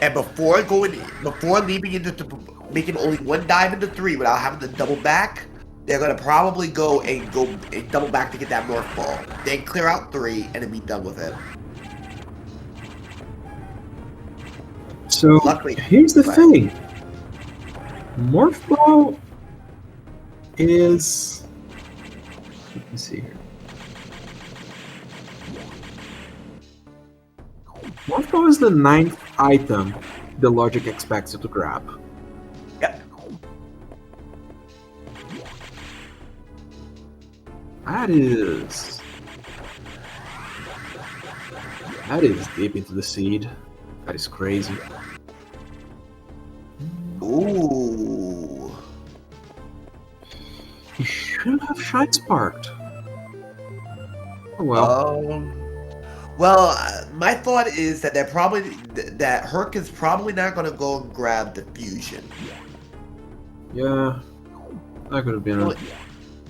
and before leaping into making only 1 dive into 3 without having to double back, they're gonna probably go and double back to get that North Ball. Then clear out 3 and then be done with it. So Luckily, here's the thing. Morph Ball is. Let me see here. Morph Ball is the 9th item the logic expects you to grab. Yep. That is deep into the seed. That is crazy. Ooh. He should have Shine Sparked. Oh well. Well, my thought is that that Herc is probably not going to go and grab the fusion. Yeah. That could have been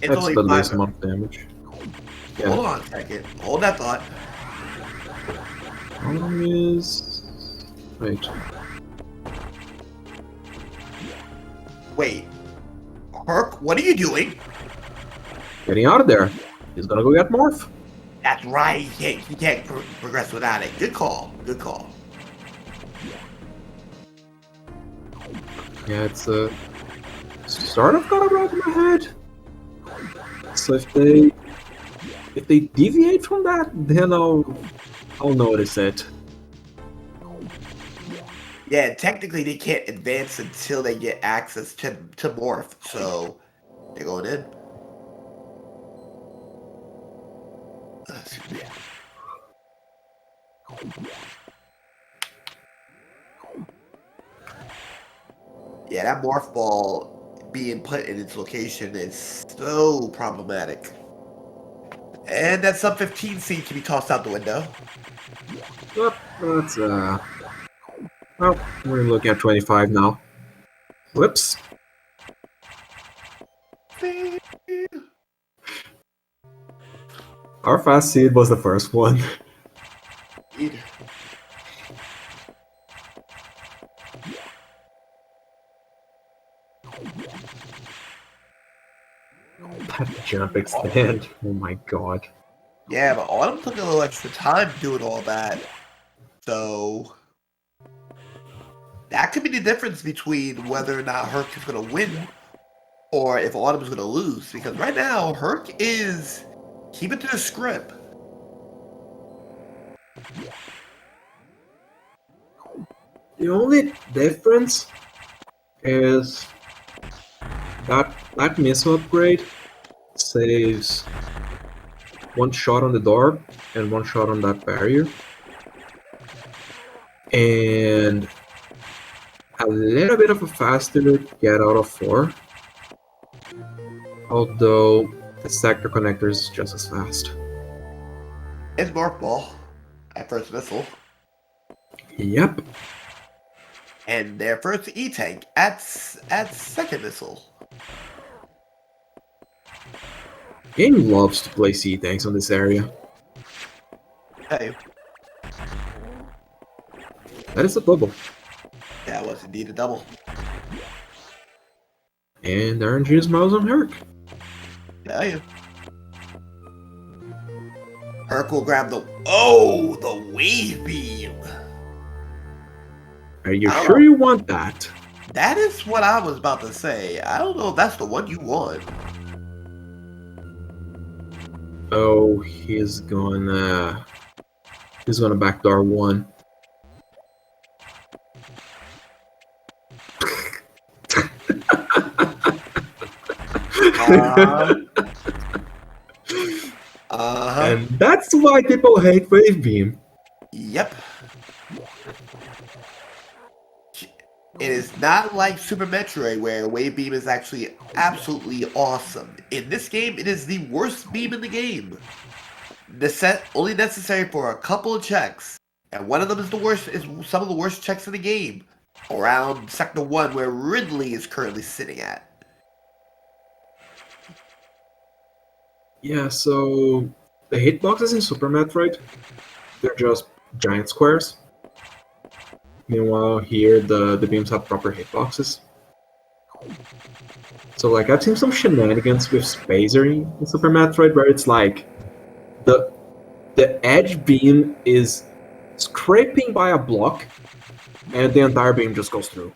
It's only the 5. least amount of damage. Yeah. Hold on a second. Hold that thought. Problem is. Wait. Wait. Herc, what are you doing? Getting out of there. He's gonna go get Morph. That's right. He can't progress without it. Good call. Good call. Yeah, it's sort of got around my head. So if they deviate from that, then I'll notice it. Yeah, technically they can't advance until they get access to Morph, so they're going in. Yeah, that Morph Ball being put in its location is so problematic. And that sub 15 seed can be tossed out the window. Yep, that's well, we're looking at 25 now. Whoops. Our fast seed was the first one. That jump extend. Oh my god. Yeah, but Autumn took a little extra time doing all that. So that could be the difference between whether or not Herc is going to win or if Autumn is going to lose. Because right now, Herc is keeping to the script. The only difference is that missile upgrade saves 1 shot on the door and 1 shot on that barrier. and a little bit of a faster get out of 4. Although the sector connector is just as fast. It's Mark Ball at first missile. Yep. And their first E-Tank at second missile. Game loves to play C-Tanks on this area. Hey, That is a double. that was indeed a double. And RNG smiles on Herc. Tell you. Herc will grab the wave beam. Are you sure you want that? That is what I was about to say. I don't know if that's the one you want. Oh, he's gonna backdoor 1. And that's why people hate Wave Beam. Yep. It is not like Super Metroid where Wave Beam is actually absolutely awesome. In this game, it is the worst beam in the game. Only necessary for a couple of checks. And one of them is some of the worst checks in the game. Around Sector 1 where Ridley is currently sitting at. Yeah, so the hitboxes in Super Metroid, they're just giant squares. Meanwhile, here the beams have proper hitboxes. So like I've seen some shenanigans with spacering in Super Metroid where it's like the edge beam is scraping by a block and the entire beam just goes through.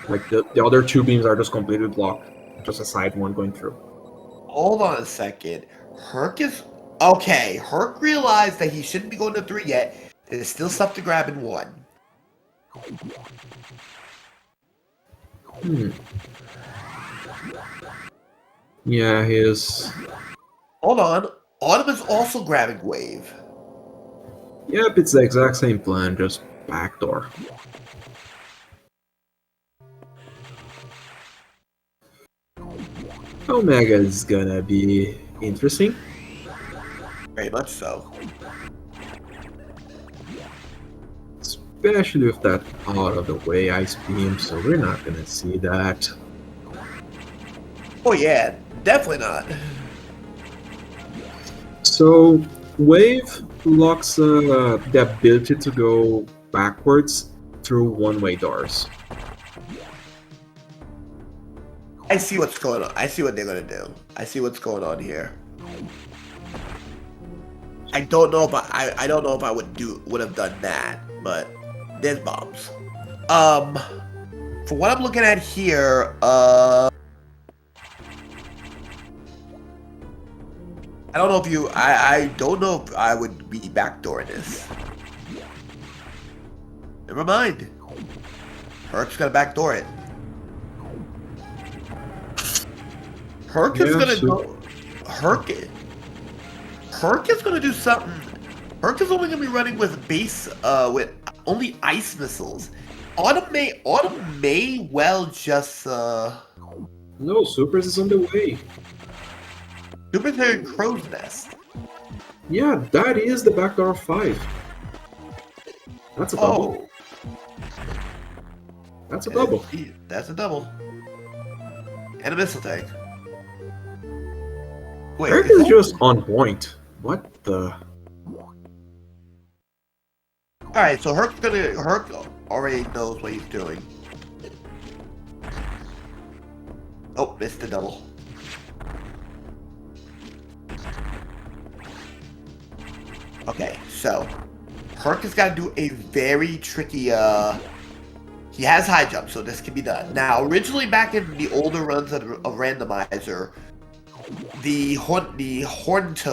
Like the other 2 beams are just completely blocked. Just a side one going through. Hold on a second. Herc realized that he shouldn't be going to 3 yet. There's still stuff to grab in 1. Yeah, he is. Hold on. Autumn is also grabbing Wave. Yep, it's the exact same plan, just backdoor. Omega is gonna be interesting. Very much so. Especially with that out of the way ice beam, so we're not gonna see that. Oh yeah, definitely not. So, Wave locks the ability to go backwards through one-way doors. I see what's going on. I see what they're gonna do. I see what's going on here. I don't know if I don't know if I would have done that, but there's bombs. For what I'm looking at here, I don't know if I don't know if I would be backdooring this. Never mind. Herc's gonna backdoor it. Herc is gonna go. Herc is gonna do something. Herc is only gonna be running with with only ice missiles. Autumn may well just No, Supers is on the way. Super Terran Crow's Nest. Yeah, that is the backdoor 5. That's a double. That's a double. That's a double. And a missile tank. Wait, Herc is just on point. What the? Alright, so Herc already knows what he's doing. Oh, missed the double. Okay, so Herc has got to do a very tricky, he has high jump, so this can be done. Now, originally back in the older runs of Randomizer, the Hornetoads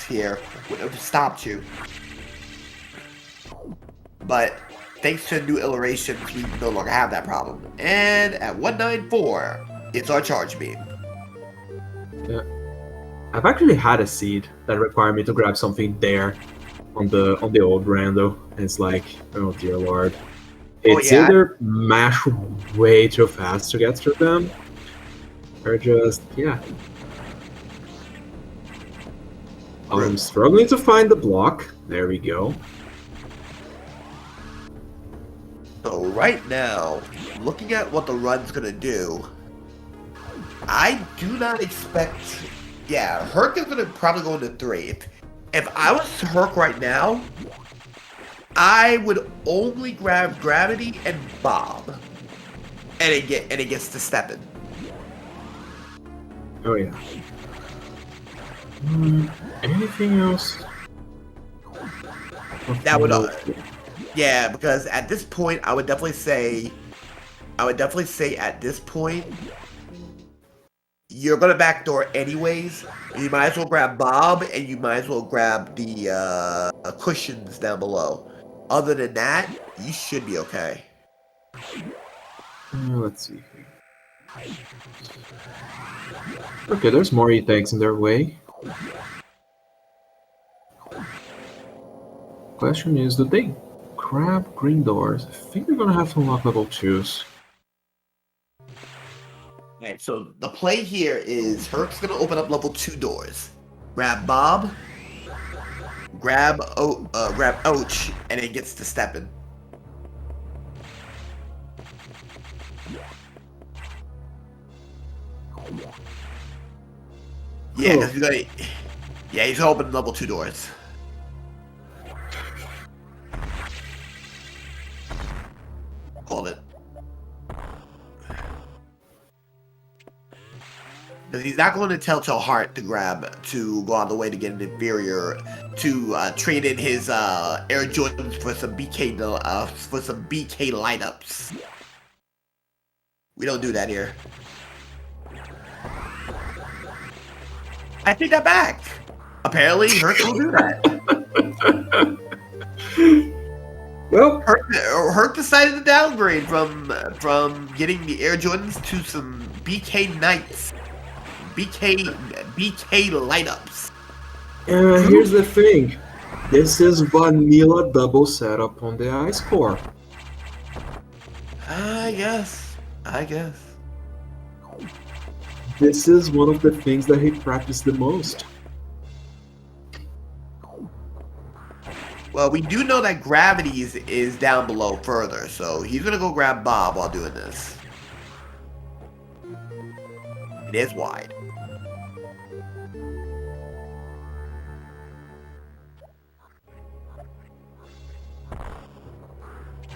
here would have stopped you. But thanks to new iterations, we no longer have that problem. And at 194, it's our charge beam. Yeah. I've actually had a seed that required me to grab something there on the old Rando. It's like, oh dear lord. Oh, It's yeah? either mash way too fast to get through them, or just, yeah. I'm struggling to find the block. There we go. So right now, looking at what the run's gonna do, I do not expect. Yeah, Herc is gonna probably go into 3. If I was Herc right now, I would only grab Gravity and Bob, and it gets to stepping. Oh yeah. Anything else? That would, yeah, because at this point, I would definitely say at this point, you're gonna backdoor anyways. You might as well grab Bob, and you might as well grab the cushions down below. Other than that, you should be okay. Let's see. Okay, there's more E-tanks in their way. Question is, do they grab green doors? I think they're gonna have to unlock level 2s. Alright, so the play here is Herc's gonna open up level 2 doors. Grab Bob, grab Ouch, and it gets to stepping. Yeah, because he's gonna open level 2 doors. Called it. Because he's not going to Telltale Heart to go on the way to get an inferior, to trade in his Air Jordans for some BK light ups. We don't do that here. I take that back. Apparently, Herc will do that. Well, Herc decided to downgrade from getting the Air Jordans to some BK Knights. BK light ups. here's the thing. This is vanilla double setup on the ice core. I guess. This is one of the things that he practiced the most. Well, we do know that Gravity is down below further, so he's gonna go grab Bob while doing this. It is wide.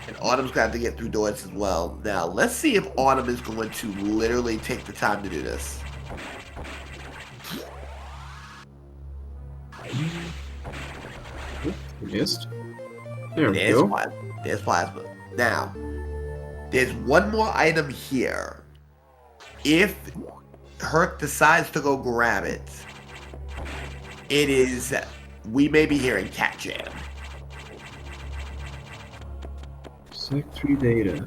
And Autumn's gonna have to get through doors as well. Now, let's see if Autumn is going to literally take the time to do this. Missed. There we go. There's plasma. Now, there's one more item here. If Herc decides to go grab it, we may be hearing Cat Jam. Sec 3 data.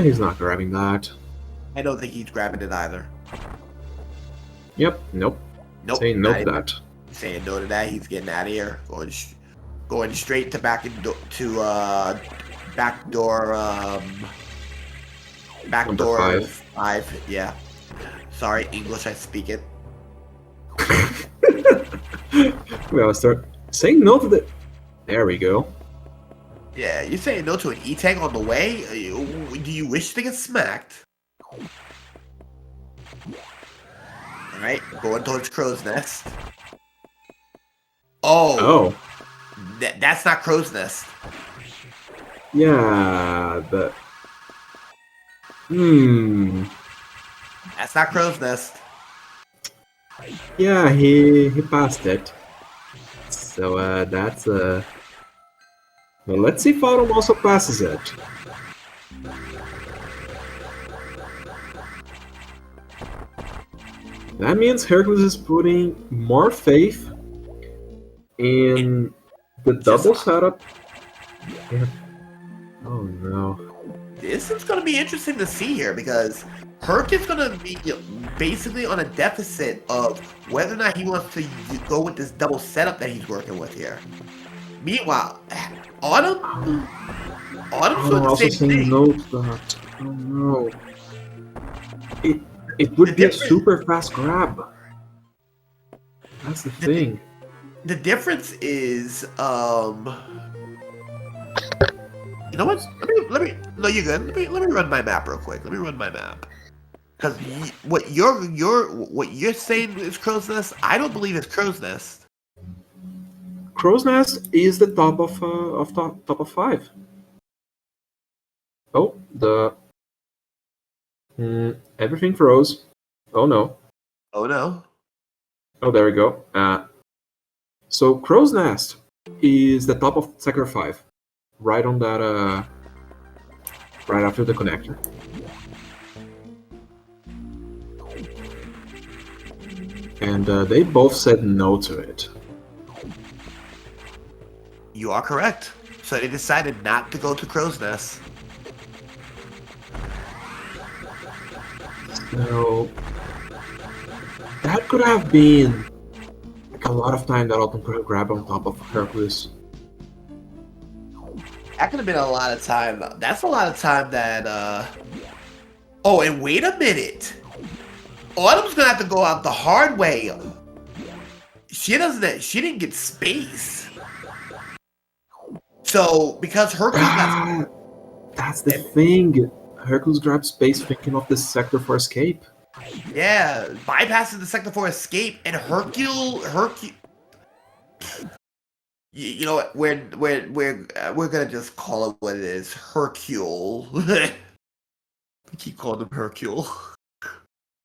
He's not grabbing that. I don't think he's grabbing it either. Yep, nope. Nope. Say no to that. Saying no to that, he's getting out of here. Going straight to backdoor. Number 5. Yeah. Sorry, English. I speak it. Well, start saying no to the. There we go. Yeah, you're saying no to an E-Tank on the way? Do you wish to get smacked? Alright, going towards Crow's Nest. Oh. That's not Crow's Nest. Yeah, but. That's not Crow's Nest. Yeah, he passed it. So, that's well, let's see if Autumn also passes it. That means Hercules is putting more faith in the double setup. Yeah. Oh no. This is going to be interesting to see here because Herc is going to be basically on a deficit of whether or not he wants to go with this double setup that he's working with here. Meanwhile, Autumn's Oh, doing no, the also same saying thing. no to that. Oh no. It would be a super fast grab. That's the thing. The difference is, you know what? No, you're good. Let me run my map real quick. Let me run my map. Because what you're saying is Crow's Nest, I don't believe it's Crow's Nest. Crow's Nest is the top of 5. Oh, everything froze. Oh no. Oh no. Oh, there we go. So Crow's Nest is the top of sector 5, right on that. Right after the connector. And they both said no to it. You are correct. So they decided not to go to Crow's Nest. So that could have been like a lot of time that Autumn could have grabbed on top of Hercules. That could have been a lot of time. That's a lot of time that, Oh, and wait a minute. Autumn's gonna have to go out the hard way. She didn't get space. So, because Hercules got... That's the thing. Hercules grabbed space thinking of the sector for escape. Yeah, bypassing the sector for escape, and Hercule... You know what? We're gonna just call it what it is. Hercule. I keep calling him Hercule.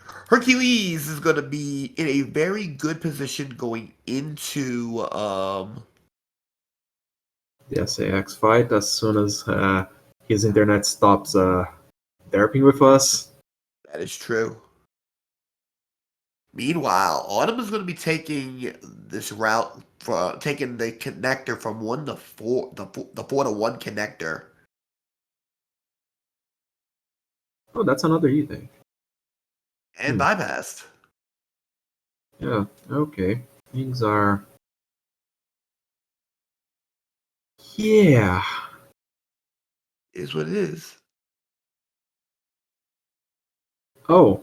Hercules is gonna be in a very good position going into The SAX fight as soon as his internet stops derping with us. That is true. Meanwhile, Autumn is going to be taking this route for taking the connector from 1 to 4, the 4 to 1 connector. Oh, that's another E thing. And bypassed. Yeah, okay. Things are... Yeah. Is what it is. Oh.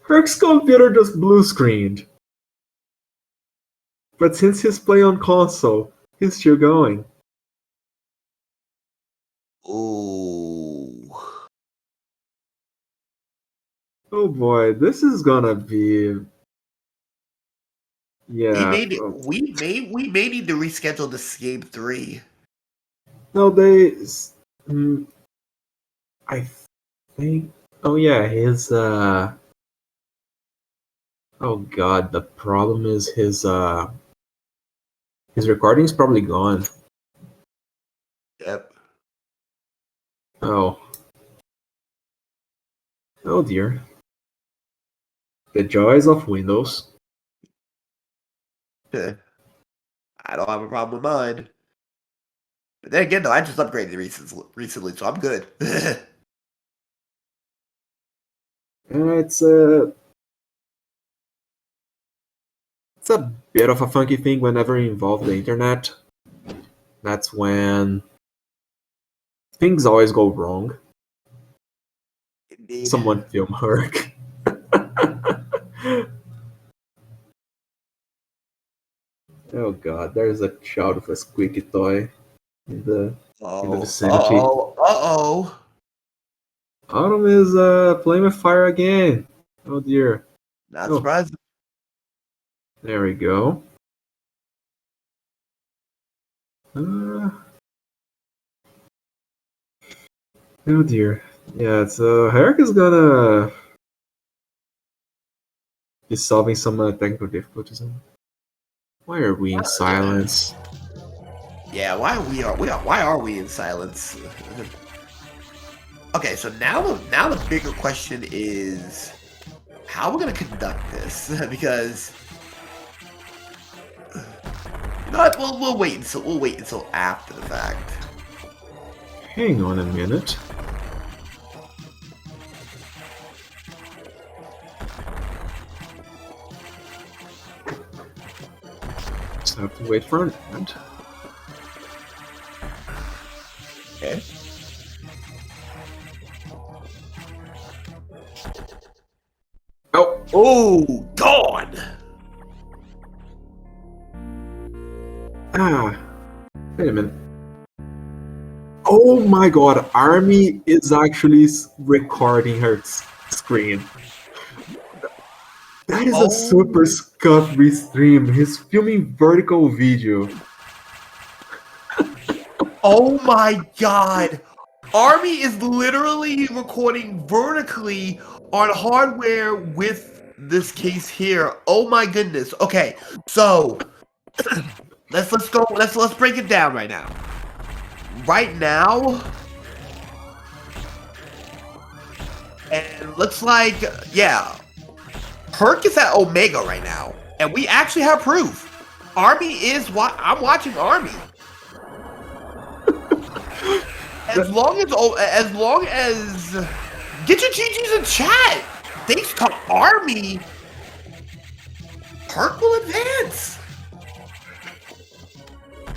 Herc's computer just blue screened. But since he's playing on console, he's still going. Ooh. Oh boy, this is gonna be... Yeah. We may need to reschedule this game 3. No, I think... Oh yeah, his... Oh god, the problem is his recording's probably gone. Yep. Oh. Oh dear. The joys of Windows. I don't have a problem with mine. But then again, though, I just upgraded recently, so I'm good. It's a bit of a funky thing whenever you involve the internet. That's when things always go wrong. Indeed. Someone film Herc. Oh god, there's a child with a squeaky toy in the vicinity. Uh-oh. Autumn is playing with fire again. Oh dear. Not surprising. There we go. Oh dear. Yeah, so Herc is gonna be solving some technical difficulties. Why are we in silence? Yeah, why are we in silence? Okay, so now the bigger question is how we're gonna conduct this because Not, we'll wait until after the fact. Hang on a minute. Just have to wait for an ad. Okay. Oh, God! Wait a minute. Oh my god, Army is actually recording her screen. That is a super scuff restream. He's filming vertical video. Oh my God! Army is literally recording vertically on hardware with this case here. Oh my goodness. Okay, so let's break it down right now. Right now, and looks like, yeah, Herc is at Omega right now, and we actually have proof. Army is what I'm watching. Army. As long as get your GGs in chat. Thanks to Army, Herc will advance.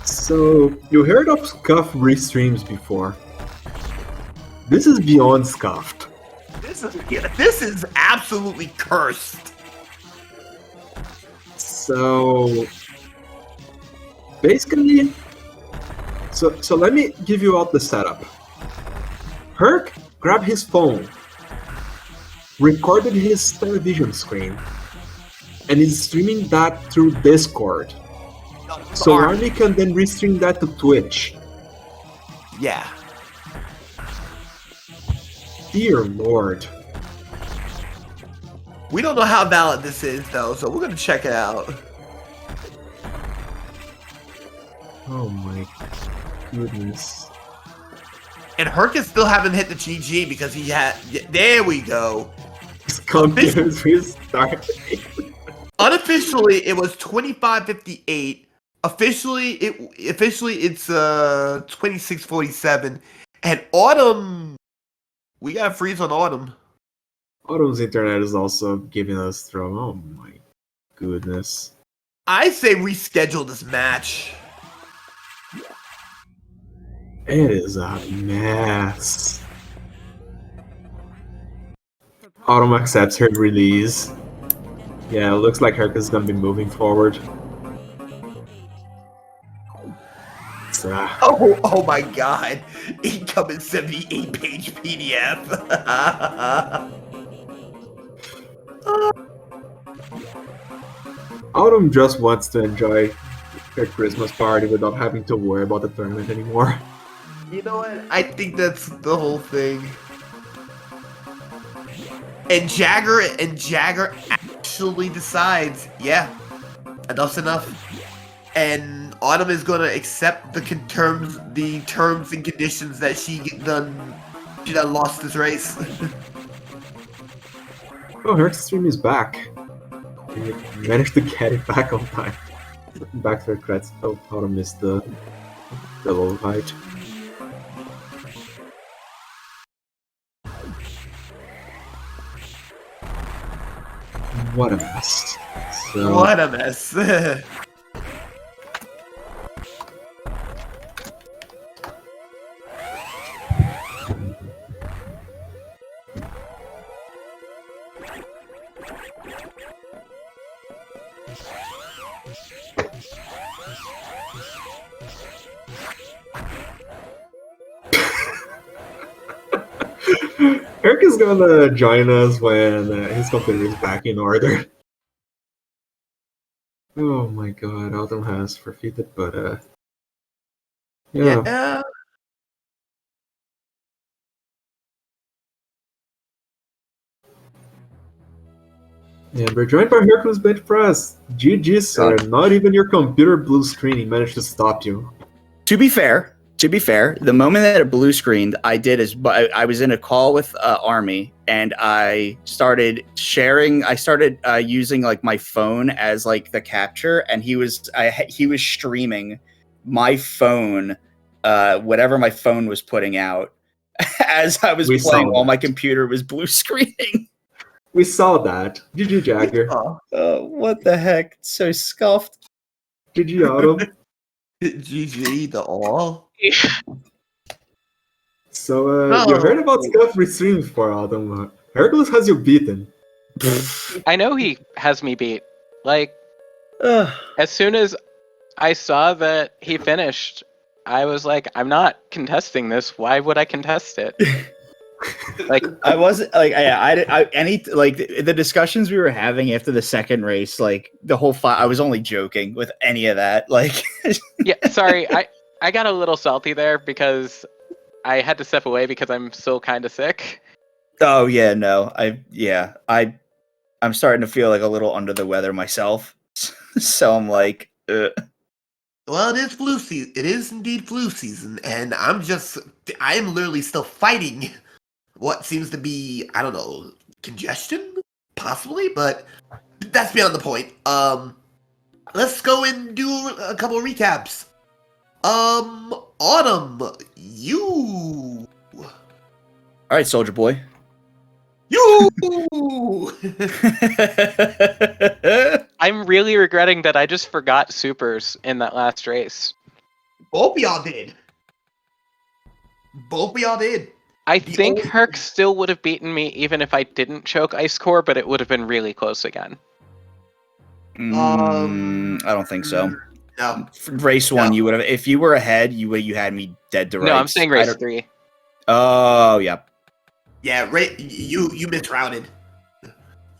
So, you heard of scuff restreams before. This is beyond scuffed. This is absolutely cursed. So, basically, so let me give you out the setup. Herc grabbed his phone, recorded his television screen, and is streaming that through Discord. So Army can then restream that to Twitch. Yeah. Dear Lord. We don't know how valid this is, though, so we're gonna check it out. Oh my goodness. And Hercus still haven't hit the GG because he had. There we go. His confidence restarted. Unofficially, it was 25:58. Officially, it's 26:47. And Autumn, we got a freeze on Autumn. Autumn's internet is also giving us throw. Oh my goodness. I say reschedule this match. It is a mess. Autumn accepts her release. Yeah, it looks like Herc is gonna be moving forward. Oh my God! Incoming 78-page PDF. Autumn just wants to enjoy her Christmas party without having to worry about the tournament anymore. You know what? I think that's the whole thing. And Jagger actually decides, yeah, enough's enough. And Autumn is gonna accept the terms and conditions that she done lost this race. Oh, Herc's stream is back. He managed to get it back on time. Back to her credits. Oh, Autumn missed the low height. What a mess. So, What a mess. Herc is gonna join us when his computer is back in order. Oh my god, Autumn has forfeited, but yeah. And we're joined by Herculesbenchpress. GG, sir. Not even your computer blue screen managed to stop you. To be fair, To be fair, the moment that it blue screened, I was in a call with Army, and I started sharing. I started using like my phone as like the capture, and he was streaming my phone, whatever my phone was putting out, as I was playing while my computer was blue screening. We saw that. GG Jagger. What the heck? So scuffed. GG Autumn. GG the all. So you heard about Scuff streams for Autumn. Hercules has you beaten. I know he has me beat. Like, as soon as I saw that he finished, I was like, I'm not contesting this. Why would I contest it? Like, I wasn't like the discussions we were having after the second race, like the whole I was only joking with any of that. Like, yeah, sorry, I got a little salty there because I had to step away because I'm still kind of sick. Oh yeah, no, I'm starting to feel like a little under the weather myself, so I'm like, Well, it is flu season. It is indeed flu season, and I am literally still fighting what seems to be, I don't know, congestion, possibly, but that's beyond the point. Let's go and do a couple of recaps. Autumn, you. All right, Soldier Boy. You. I'm really regretting that I just forgot supers in that last race. Both of y'all did. I think Herc still would have beaten me even if I didn't choke Ice Core, but it would have been really close again. I don't think so. No. Race one, you would have. If you were ahead, you had me dead to rights. No, I'm saying race 3. Oh, yeah. Yeah, you misrouted.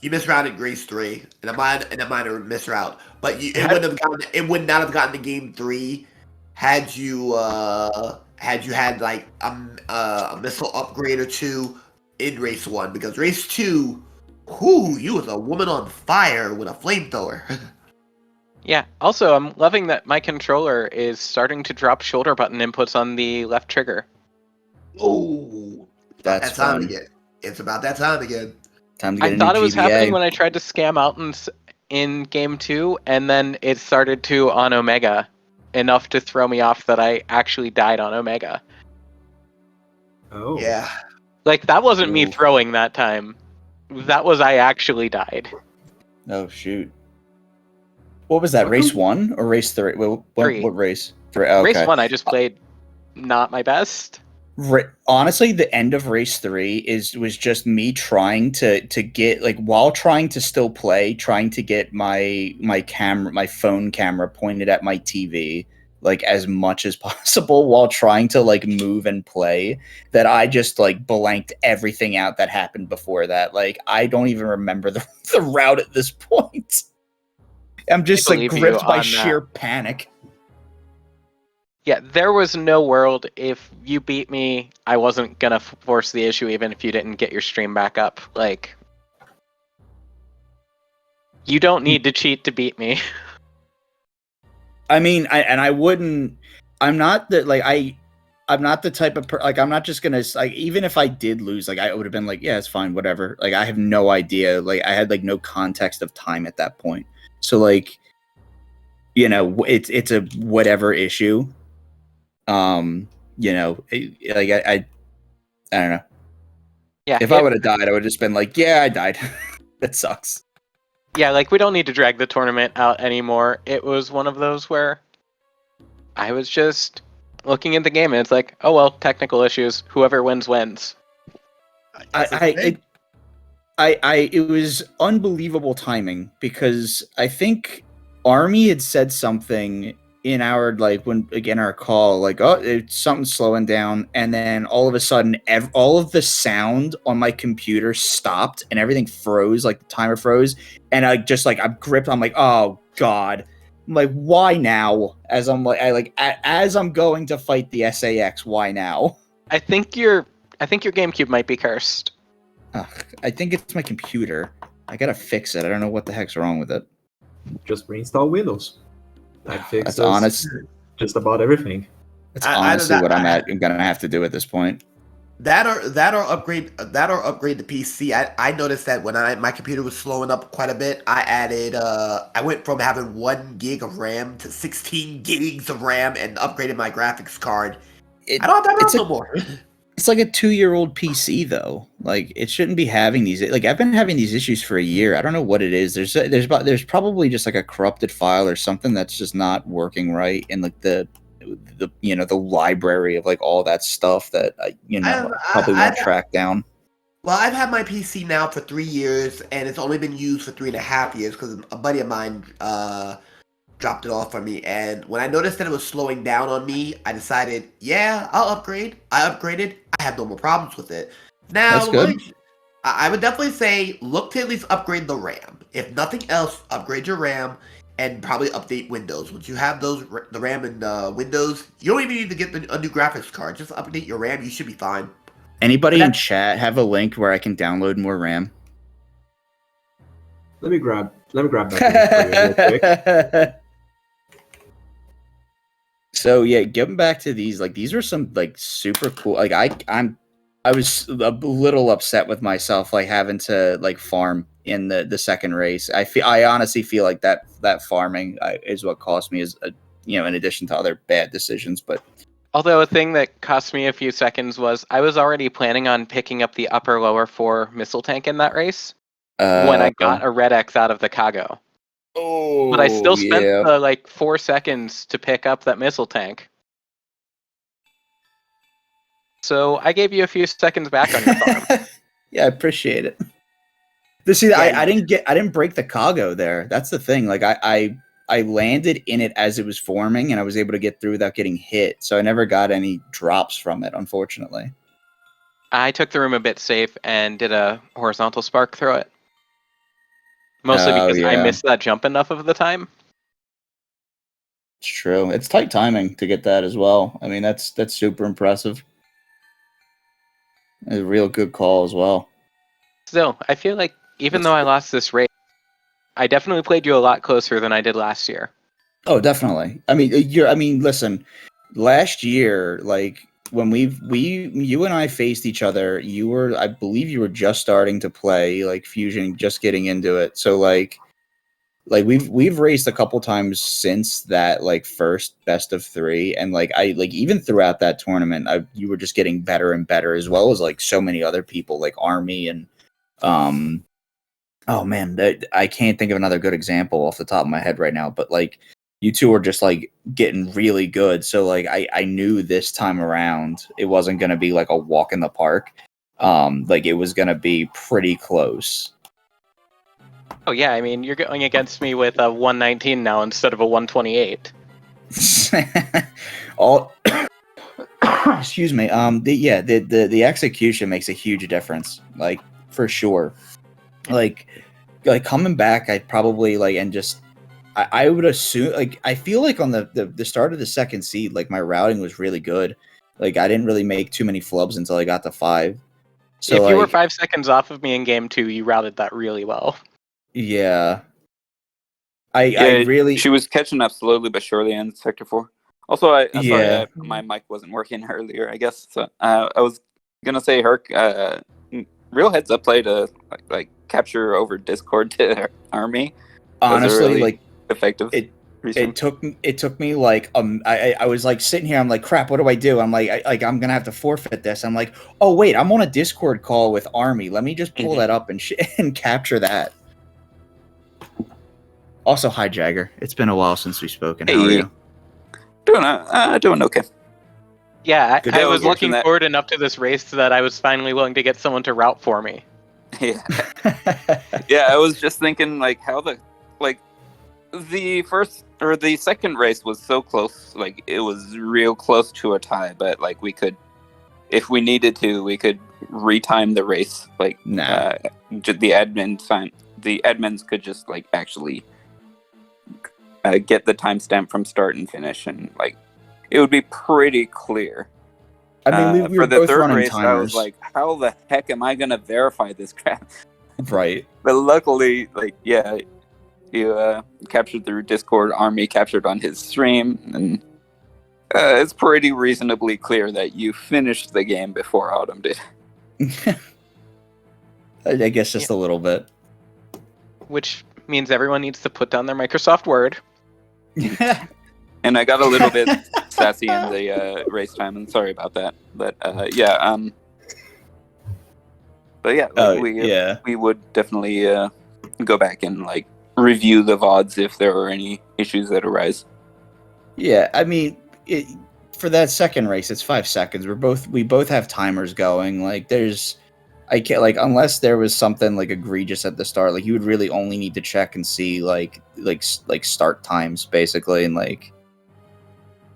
You misrouted race 3, and a minor misroute. But it would not have gotten to game 3 had you had like a missile upgrade or 2 in race 1, because race 2, you was a woman on fire with a flamethrower. Yeah, also, I'm loving that my controller is starting to drop shoulder button inputs on the left trigger. Oh, that's time again. It's about that time again. Time to get I thought it was happening when I tried to scam Altons in game 2, and then it started to on Omega, enough to throw me off that I actually died on Omega. Oh. Yeah. Like, that wasn't me throwing that time. That was I actually died. Oh, shoot. What was that, race 1 or race 3? What race? 3. Okay. Race 1, I just played not my best. Honestly, the end of race 3 was just me trying to get, like, while trying to still play, trying to get my phone camera pointed at my TV, like, as much as possible while trying to, like, move and play, that I just, like, blanked everything out that happened before that. Like, I don't even remember the route at this point. I'm just, like, gripped by sheer panic. Yeah, there was no world if you beat me, I wasn't gonna force the issue even if you didn't get your stream back up. Like, you don't need to cheat to beat me. I mean, I wouldn't. I'm not the type of like, I'm not just gonna, like, even if I did lose, like, I would have been like, yeah, it's fine, whatever. Like, I have no idea. Like, I had, like, no context of time at that point. So, like, you know, it's a whatever issue. You know, like, I don't know. Yeah. If I would have died, I would have just been like, yeah, I died. That sucks. Yeah, like, we don't need to drag the tournament out anymore. It was one of those where I was just looking at the game and it's like, oh well, technical issues. Whoever wins wins. It was unbelievable timing, because I think Army had said something in our, like, our call, like, oh, it's something slowing down, and then all of a sudden all of the sound on my computer stopped and everything froze, like the timer froze, and I just, like, I'm gripped. I'm like, oh god. I'm like, why now? As I'm going to fight the SAX, why now? I think your GameCube might be cursed. I think it's my computer. I gotta fix it. I don't know what the heck's wrong with it. Just reinstall Windows. That fixes That's honest. just about everything. That's honestly what I'm gonna have to do at this point. That or upgrade the PC. I noticed that when my computer was slowing up quite a bit, I went from having 1 gig of RAM to 16 gigs of RAM and upgraded my graphics card. I don't have that no more. It's like a 2-year-old PC though. Like it shouldn't be having these. Like I've been having these issues for a year. I don't know what it is. There's probably just like a corrupted file or something that's just not working right in like the library of like all that stuff that I probably won't track down. Well, I've had my PC now for 3 years, and it's only been used for 3.5 years because a buddy of mine dropped it off for me. And when I noticed that it was slowing down on me, I decided, yeah, I'll upgrade. I upgraded. I have no more problems with it. Now, that's good. I would definitely say look to at least upgrade the RAM. If nothing else, upgrade your RAM. And probably update Windows. Once you have the RAM and Windows, you don't even need to get a new graphics card. Just update your RAM. You should be fine. Anybody in chat have a link where I can download more RAM? Let me grab that for you real quick. So yeah, getting back to these, like these are some like super cool. Like I was a little upset with myself, like having to like farm in the second race. I honestly feel like that farming is what cost me, in addition to other bad decisions. But although a thing that cost me a few seconds was I was already planning on picking up the upper lower 4 missile tank in that race when I got a red X out of the Kago. Oh, but I still spent like 4 seconds to pick up that missile tank. So I gave you a few seconds back on your farm. Yeah, I appreciate it. See, I didn't break the Kago there. That's the thing. Like I landed in it as it was forming, and I was able to get through without getting hit. So I never got any drops from it, unfortunately. I took the room a bit safe and did a horizontal spark through it. Mostly because I missed that jump enough of the time. It's true. It's tight timing to get that as well. I mean, that's super impressive. A real good call as well. Still, I feel like even though I lost this race, I definitely played you a lot closer than I did last year. Oh, definitely. I mean, listen, last year, like when you and I faced each other, I believe you were just starting to play like Fusion, just getting into it. So like we've raced a couple times since that like first best of 3, and like even throughout that tournament, you were just getting better and better, as well as like so many other people like Army and oh man, I can't think of another good example off the top of my head right now, but like you two are just like getting really good. So like I knew this time around it wasn't gonna be like a walk in the park. Like it was gonna be pretty close. Oh yeah, I mean you're going against me with a 119 now instead of a 128. Excuse me. The execution makes a huge difference, like for sure. Like coming back, I'd probably like, and just I would assume, like I feel like on the start of the second seed, like my routing was really good. Like I didn't really make too many flubs until I got to 5. So if you were 5 seconds off of me in game 2, you routed that really well. Yeah. I really. She was catching up slowly but surely in Sector 4. Also, I saw my mic wasn't working earlier, I guess. So I was gonna say, Herc, real heads up play to like capture over Discord to Army. Honestly, really like effective. It took me like I was like sitting here, I'm like, crap, what do I do? I'm like I'm gonna have to forfeit this. I'm like, oh wait, I'm on a Discord call with Army. Let me just pull that up and capture that. Also, hi Jagger. It's been a while since we've spoken. How are you? Doing okay. Yeah, I was looking forward enough to this race that I was finally willing to get someone to route for me. Yeah. Yeah, I was just thinking like how the first or the second race was so close, like it was real close to a tie, but like we could, if we needed to, we could retime the race. Like the admins could just like actually get the timestamp from start and finish, and like it would be pretty clear. I mean, we for were the both third running race, timers. I was like, how the heck am I gonna verify this crap? Right. But luckily, like, yeah, you captured through Discord. Army captured on his stream, and It's pretty reasonably clear that you finished the game before Autumn did. I guess just a little bit. Which means everyone needs to put down their Microsoft Word. And I got a little bit sassy in the race time, and sorry about that. But yeah, we would definitely go back and like review the VODs if there were any issues that arise. Yeah, I mean, for that second race, it's 5 seconds. We both have timers going. Like, I can't, like, unless there was something like egregious at the start, like you would really only need to check and see like start times basically, and like,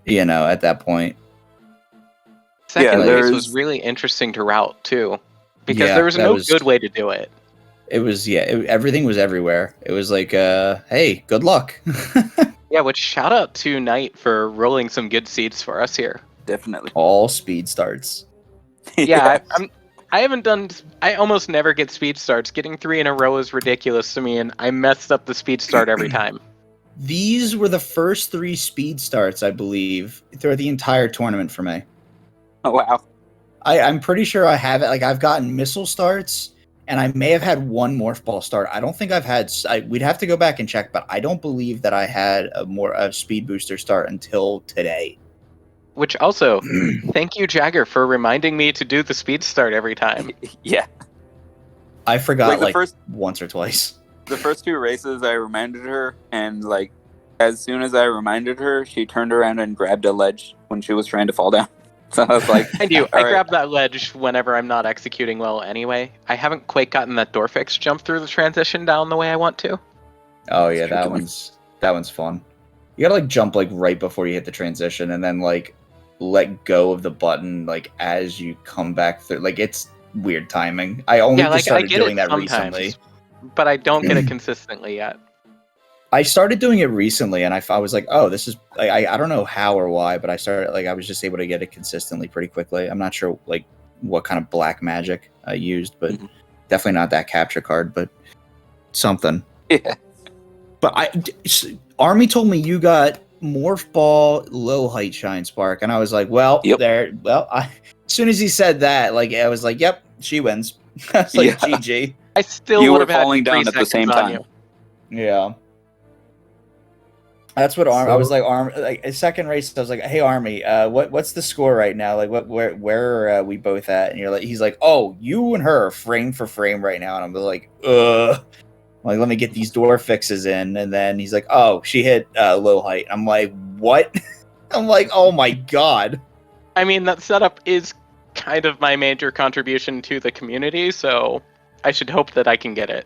you know, at that point. Second race was really interesting to route too, because there was no good way to do it. It was everything was everywhere. It was like, hey, good luck. Yeah, which shout out to Knight for rolling some good seeds for us here. Definitely. All speed starts. Yeah, I almost never get speed starts. Getting 3 in a row is ridiculous to me, and I messed up the speed start every time. These were the first 3 speed starts, I believe, throughout the entire tournament for me. Oh, wow. I'm pretty sure I have it. Like, I've gotten missile starts, and I may have had one morph ball start. I don't think I've had... we'd have to go back and check, but I don't believe that I had a speed booster start until today. Which also, thank you, Jagger, for reminding me to do the speed start every time. Yeah. I forgot once or twice. The first 2 races, I reminded her, and like, as soon as I reminded her, she turned around and grabbed a ledge when she was trying to fall down. So I was like, I do. I grab that ledge whenever I'm not executing well anyway. I haven't quite gotten that door fix jump through the transition down the way I want to. Oh yeah, that one's fun. You gotta like jump like right before you hit the transition, and then like let go of the button like as you come back through. Like, it's weird timing. I only just started doing that recently, but I don't get it consistently yet. I started doing it recently, and I was like, oh, this is... I don't know how or why, but I was just able to get it consistently pretty quickly. I'm not sure like what kind of black magic I used, but definitely not that capture card, but something. Yeah. But Army told me you got Morph Ball, Low Height Shine Spark, and I was like, well, as soon as he said that, like, I was like, yep, she wins. I was like, GG. I still would have had falling down at the same time. Yeah. That's what I was like. Second race, I was like, "Hey, Army, what's the score right now? Like, where are we both at?" And he's like, "Oh, you and her frame for frame right now." And I'm like, "Ugh." Like, let me get these door fixes in. And then he's like, "Oh, she hit low height." I'm like, "What?" I'm like, "Oh my god." I mean, that setup is kind of my major contribution to the community, so I should hope that I can get it.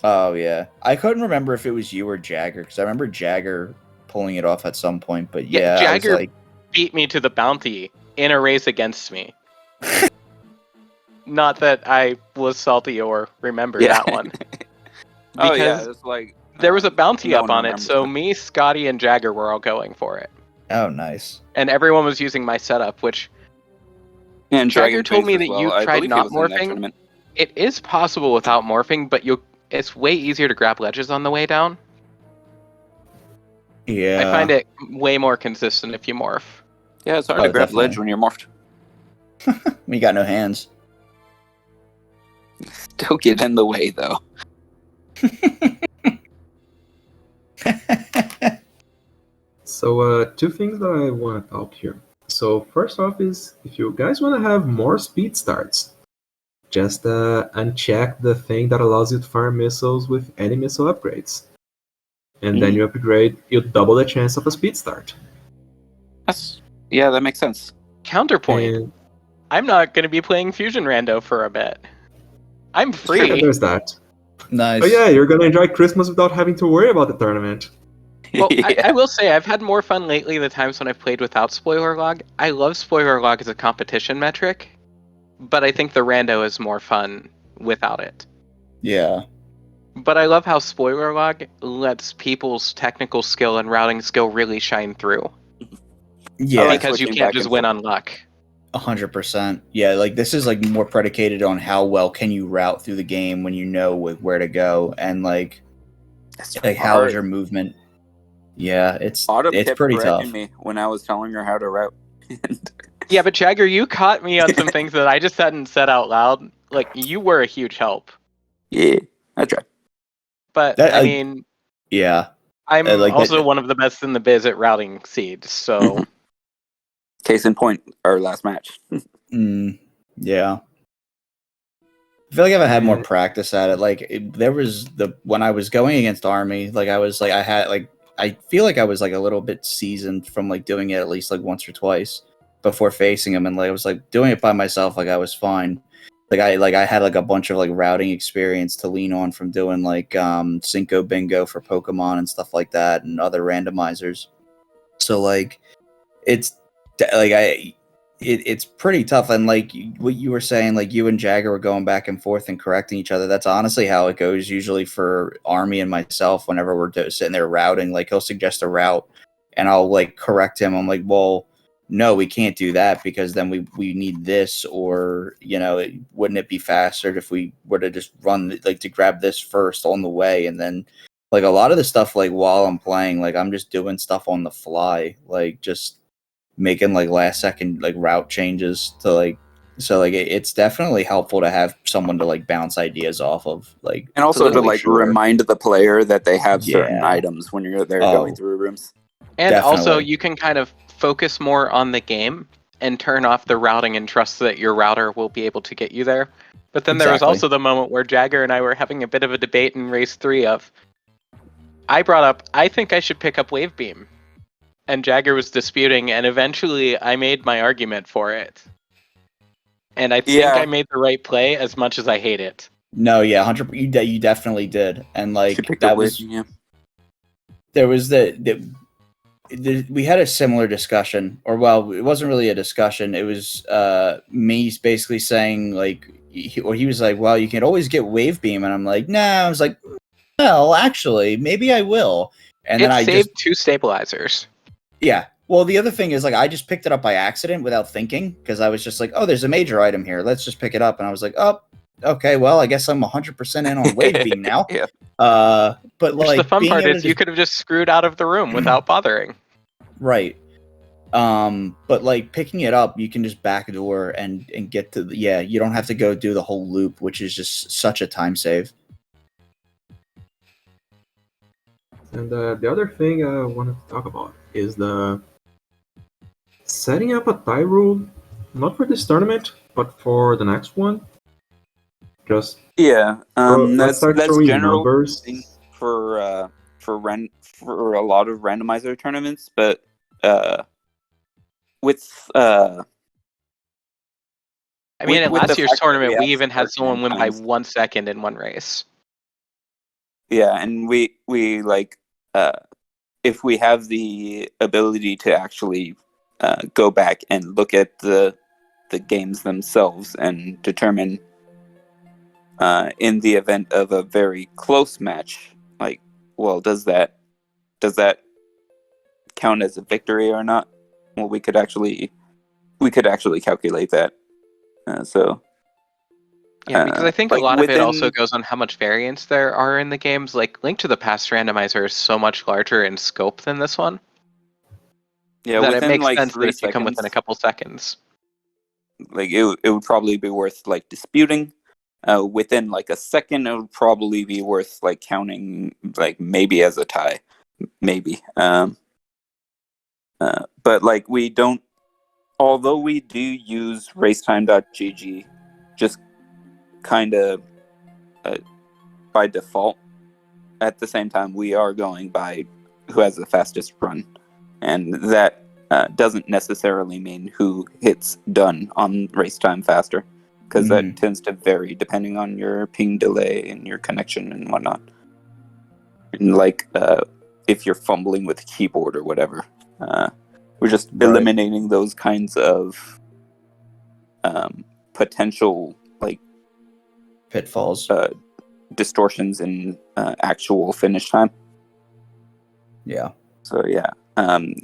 Oh, yeah. I couldn't remember if it was you or Jagger, because I remember Jagger pulling it off at some point, but yeah. Jagger beat me to the bounty in a race against me. Not that I was salty or remember that one. Because it's like... there was a bounty up on it, so me, Scotty, and Jagger were all going for it. Oh, nice. And everyone was using my setup, which... And Jagger told me that you tried not morphing. It is possible without morphing, but it's way easier to grab ledges on the way down. Yeah. I find it way more consistent if you morph. Yeah, it's hard to grab ledge when you're morphed. You got no hands. Don't get in the way, though. So, 2 things that I want to talk here. So, first off is, if you guys want to have more speed starts, just uncheck the thing that allows you to fire missiles with any missile upgrades. And then you upgrade, you double the chance of a speed start. That makes sense. Counterpoint. I'm not going to be playing Fusion Rando for a bit. I'm free. Yeah, there's that. Nice. Oh yeah, you're going to enjoy Christmas without having to worry about the tournament. Well, I will say, I've had more fun lately the times when I've played without Spoiler Log. I love Spoiler Log as a competition metric, but I think the Rando is more fun without it. Yeah. But I love how Spoiler Log lets people's technical skill and routing skill really shine through. Yeah. Because you can't just win on luck. 100%. Yeah, like, this is, like, more predicated on how well can you route through the game when you know where to go, and, like how is your movement. Yeah, it's Autumn kept pretty correcting tough. me when I was telling her how to route. Yeah, but Jagger, you caught me on some things that I just hadn't said out loud. Like, you were a huge help. Yeah, I tried. But, That- I I- mean, Yeah, I'm like also that. one of the best in the biz at routing seeds, so... Mhm. Case in point, our last match. Yeah. I feel like if I had more practice at it, like there was when I was going against Army, like I feel like I was like a little bit seasoned from like doing it at least like once or twice before facing him, and like I was like doing it by myself, like I was fine. I had like a bunch of like routing experience to lean on from doing like Cinco Bingo for Pokemon and stuff like that and other randomizers. So like it's like it's pretty tough, and like what you were saying, like you and Jagger were going back and forth and correcting each other. That's honestly how it goes usually for Army and myself whenever we're sitting there routing. Like he'll suggest a route and I'll like correct him. I'm like, well, no, we can't do that because then we need this, or wouldn't it be faster if we were to just run like to grab this first on the way? And then like a lot of the stuff, like while I'm playing, like I'm just doing stuff on the fly, like just making like last second like route changes to like, so like it's definitely helpful to have someone to like bounce ideas off of, like, And also to Absolutely. like Sure. remind the player that they have certain Yeah. items when you're there Oh. going through rooms. And also, Definitely. you can kind of focus more on the game and turn off the routing and trust that your router will be able to get you there. But then there was Exactly. also the moment where Jagger and I were having a bit of a debate in race 3 of, I brought up, I think I should pick up Wave Beam. And Jagger was disputing, and eventually I made my argument for it. And I think Yeah. I made the right play as much as I hate it. No, yeah, 100. You definitely did, and like She picked that up was with, yeah. there was we had a similar discussion, or well, it wasn't really a discussion. It was me basically saying like, he was like, well, you can always get Wave Beam, and I'm like, nah. I was like, well, actually, maybe I will. And It then I saved just 2 stabilizers. Yeah. Well, the other thing is, like, I just picked it up by accident without thinking because I was just like, oh, there's a major item here. Let's just pick it up. And I was like, oh, okay, well, I guess I'm 100% in on Wave Beam now. Yeah. But, Which like, the fun being part able is to you could have just screwed out of the room without bothering. Right. But, like, picking it up, you can just backdoor and get to you don't have to go do the whole loop, which is just such a time save. And the other thing I wanted to talk about is the setting up a tie rule, not for this tournament, but for the next one. Just Yeah. let's start That's throwing general numbers. thing for a lot of randomizer tournaments, but with I mean, at with last the year's fact that tournament, we have even had someone win by times- 1 second in one race. Yeah, and we like if we have the ability to actually go back and look at the games themselves and determine in the event of a very close match, like, well, does that count as a victory or not? Well, we could actually calculate that. Yeah, because I think like a lot of it within- also goes on how much variance there are in the games. Like, Link to the Past randomizer is so much larger in scope than this one. Yeah, that it within makes like sense 3 that if you come seconds, within a couple seconds. like it would probably be worth like disputing. Within like a second, it would probably be worth like counting, like maybe as a tie, maybe. But like we don't, although we do use racetime.gg, just kind of by default. At the same time, we are going by who has the fastest run, and that doesn't necessarily mean who hits done on race time faster, because that tends to vary depending on your ping delay and your connection and whatnot. And like if you're fumbling with a keyboard or whatever, we're just eliminating those kinds of potential like pitfalls, distortions in actual finish time. Yeah. So yeah,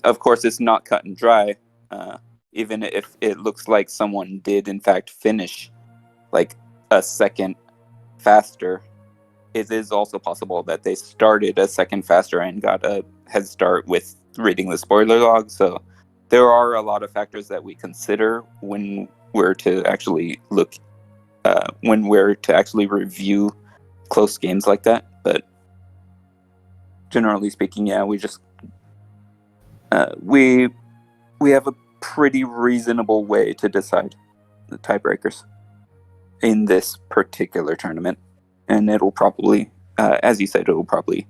of course it's not cut and dry. Even if it looks like someone did in fact finish like a second faster, it is also possible that they started a second faster and got a head start with reading the spoiler log. So there are a lot of factors that we consider when we're to actually review close games like that. But generally speaking, yeah, we just we have a pretty reasonable way to decide the tiebreakers in this particular tournament, and it'll probably, as you said, it'll probably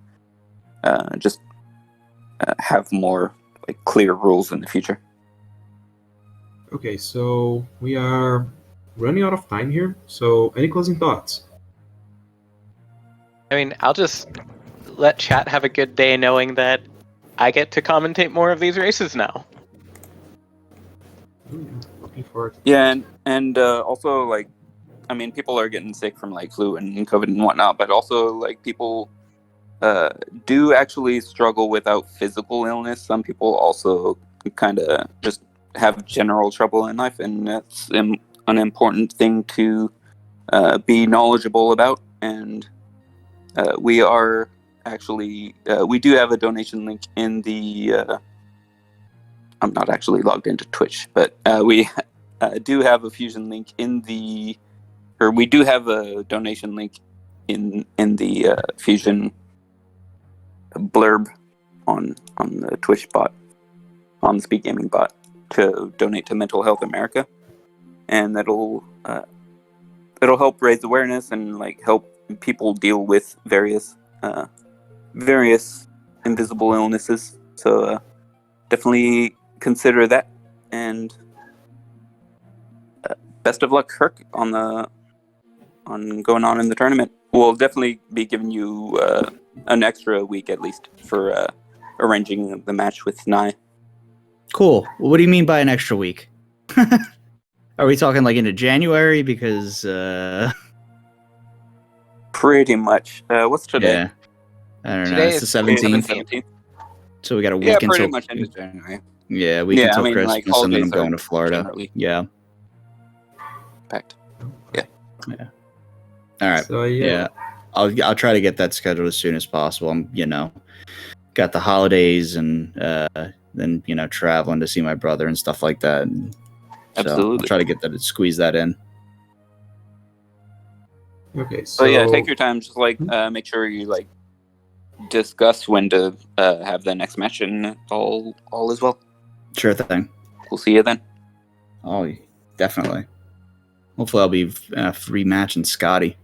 just have more like clear rules in the future. Okay, so we are running out of time here. So, any closing thoughts? I mean, I'll just let chat have a good day knowing that I get to commentate more of these races now. Looking forward. Yeah, and also, like, I mean, people are getting sick from like flu and COVID and whatnot, but also like people do actually struggle without physical illness. Some people also kind of just have general trouble in life, and that's an important thing to be knowledgeable about. And we are actually we do have a donation link in the I'm not actually logged into Twitch, but we do have a fusion link in the, or we do have a donation link in the fusion blurb on the Twitch bot, on the SpeedGaming bot, to donate to Mental Health America, and that'll help raise awareness and like help people deal with various invisible illnesses. So definitely consider that, and best of luck, Herc, on going on in the tournament. We'll definitely be giving you an extra week at least for arranging the match with Nye. Cool. What do you mean by an extra week? Are we talking like into January? Because pretty much. What's today? yeah, I don't know. Today It's the is 17th. So we got a week Yeah, until pretty much into January. Yeah, week until Christmas, like, and then I'm holidays going are to Florida. generally Yeah. packed. Yeah. All right. So Yeah. I'll try to get that scheduled as soon as possible. I'm, got the holidays and then traveling to see my brother and stuff like that. And so Absolutely. I'll try to get that, squeeze that in. Okay, so So yeah, take your time. Just like make sure you like discuss when to have the next match, and all is well. Sure thing. We'll see you then. Oh, definitely. Hopefully, I'll be rematching Scotty.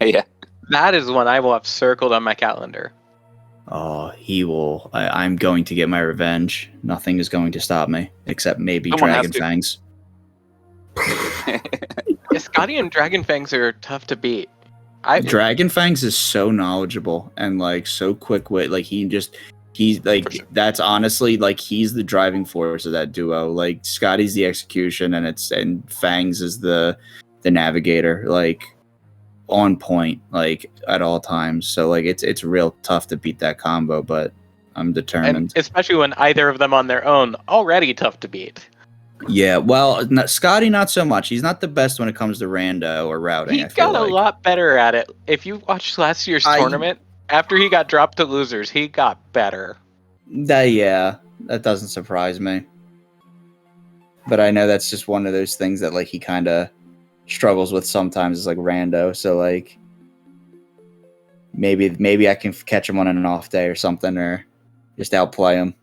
Yeah. That is one I will have circled on my calendar. Oh, he will. I'm going to get my revenge. Nothing is going to stop me, except maybe Someone has Dragon to. Fangs. Yeah, Scotty and Dragon Fangs are tough to beat. Dragon Fangs is so knowledgeable and like so quick wit. Like he's like, For sure. that's honestly like he's the driving force of that duo. Like Scotty's the execution, and Fangs is the navigator. Like on point, like at all times. So like it's real tough to beat that combo, but I'm determined. And especially when either of them on their own already tough to beat. Yeah, well, Scotty not so much. He's not the best when it comes to rando or routing. He I feel got a like. lot better at it. If you watched last year's tournament, after he got dropped to losers, he got better. Yeah, that doesn't surprise me. But I know that's just one of those things that like he kind of struggles with sometimes. Is like rando. So like maybe I can catch him on an off day or something, or just outplay him.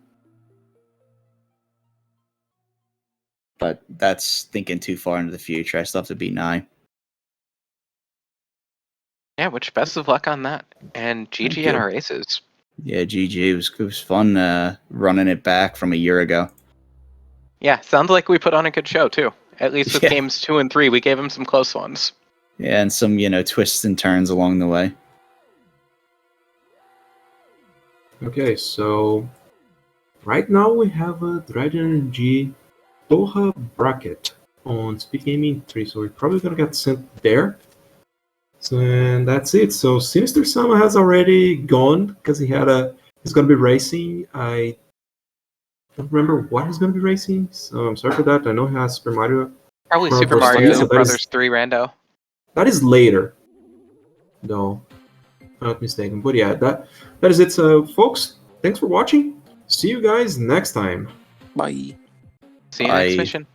But that's thinking too far into the future. I still have to beat 9. Yeah, which best of luck on that. And Thank GG you. in our races. Yeah, GG. It was fun running it back from a year ago. Yeah, sounds like we put on a good show too. At least with Yeah. games 2 and 3, we gave him some close ones. Yeah, and some, twists and turns along the way. Okay, so right now we have a Dragon G Doha bracket on SpeedGaming 3, so we're probably gonna get sent there. So, and that's it. So Sinister Sama has already gone because he's gonna be racing. I don't remember what he's gonna be racing, so I'm sorry for that. I know he has Super Mario. Probably Well, Super versus Mario Lisa, that is- Brothers 3 rando. That is later. No. I'm not mistaken. But yeah, that is it. So, folks, thanks for watching. See you guys next time. Bye. See you next I- mission.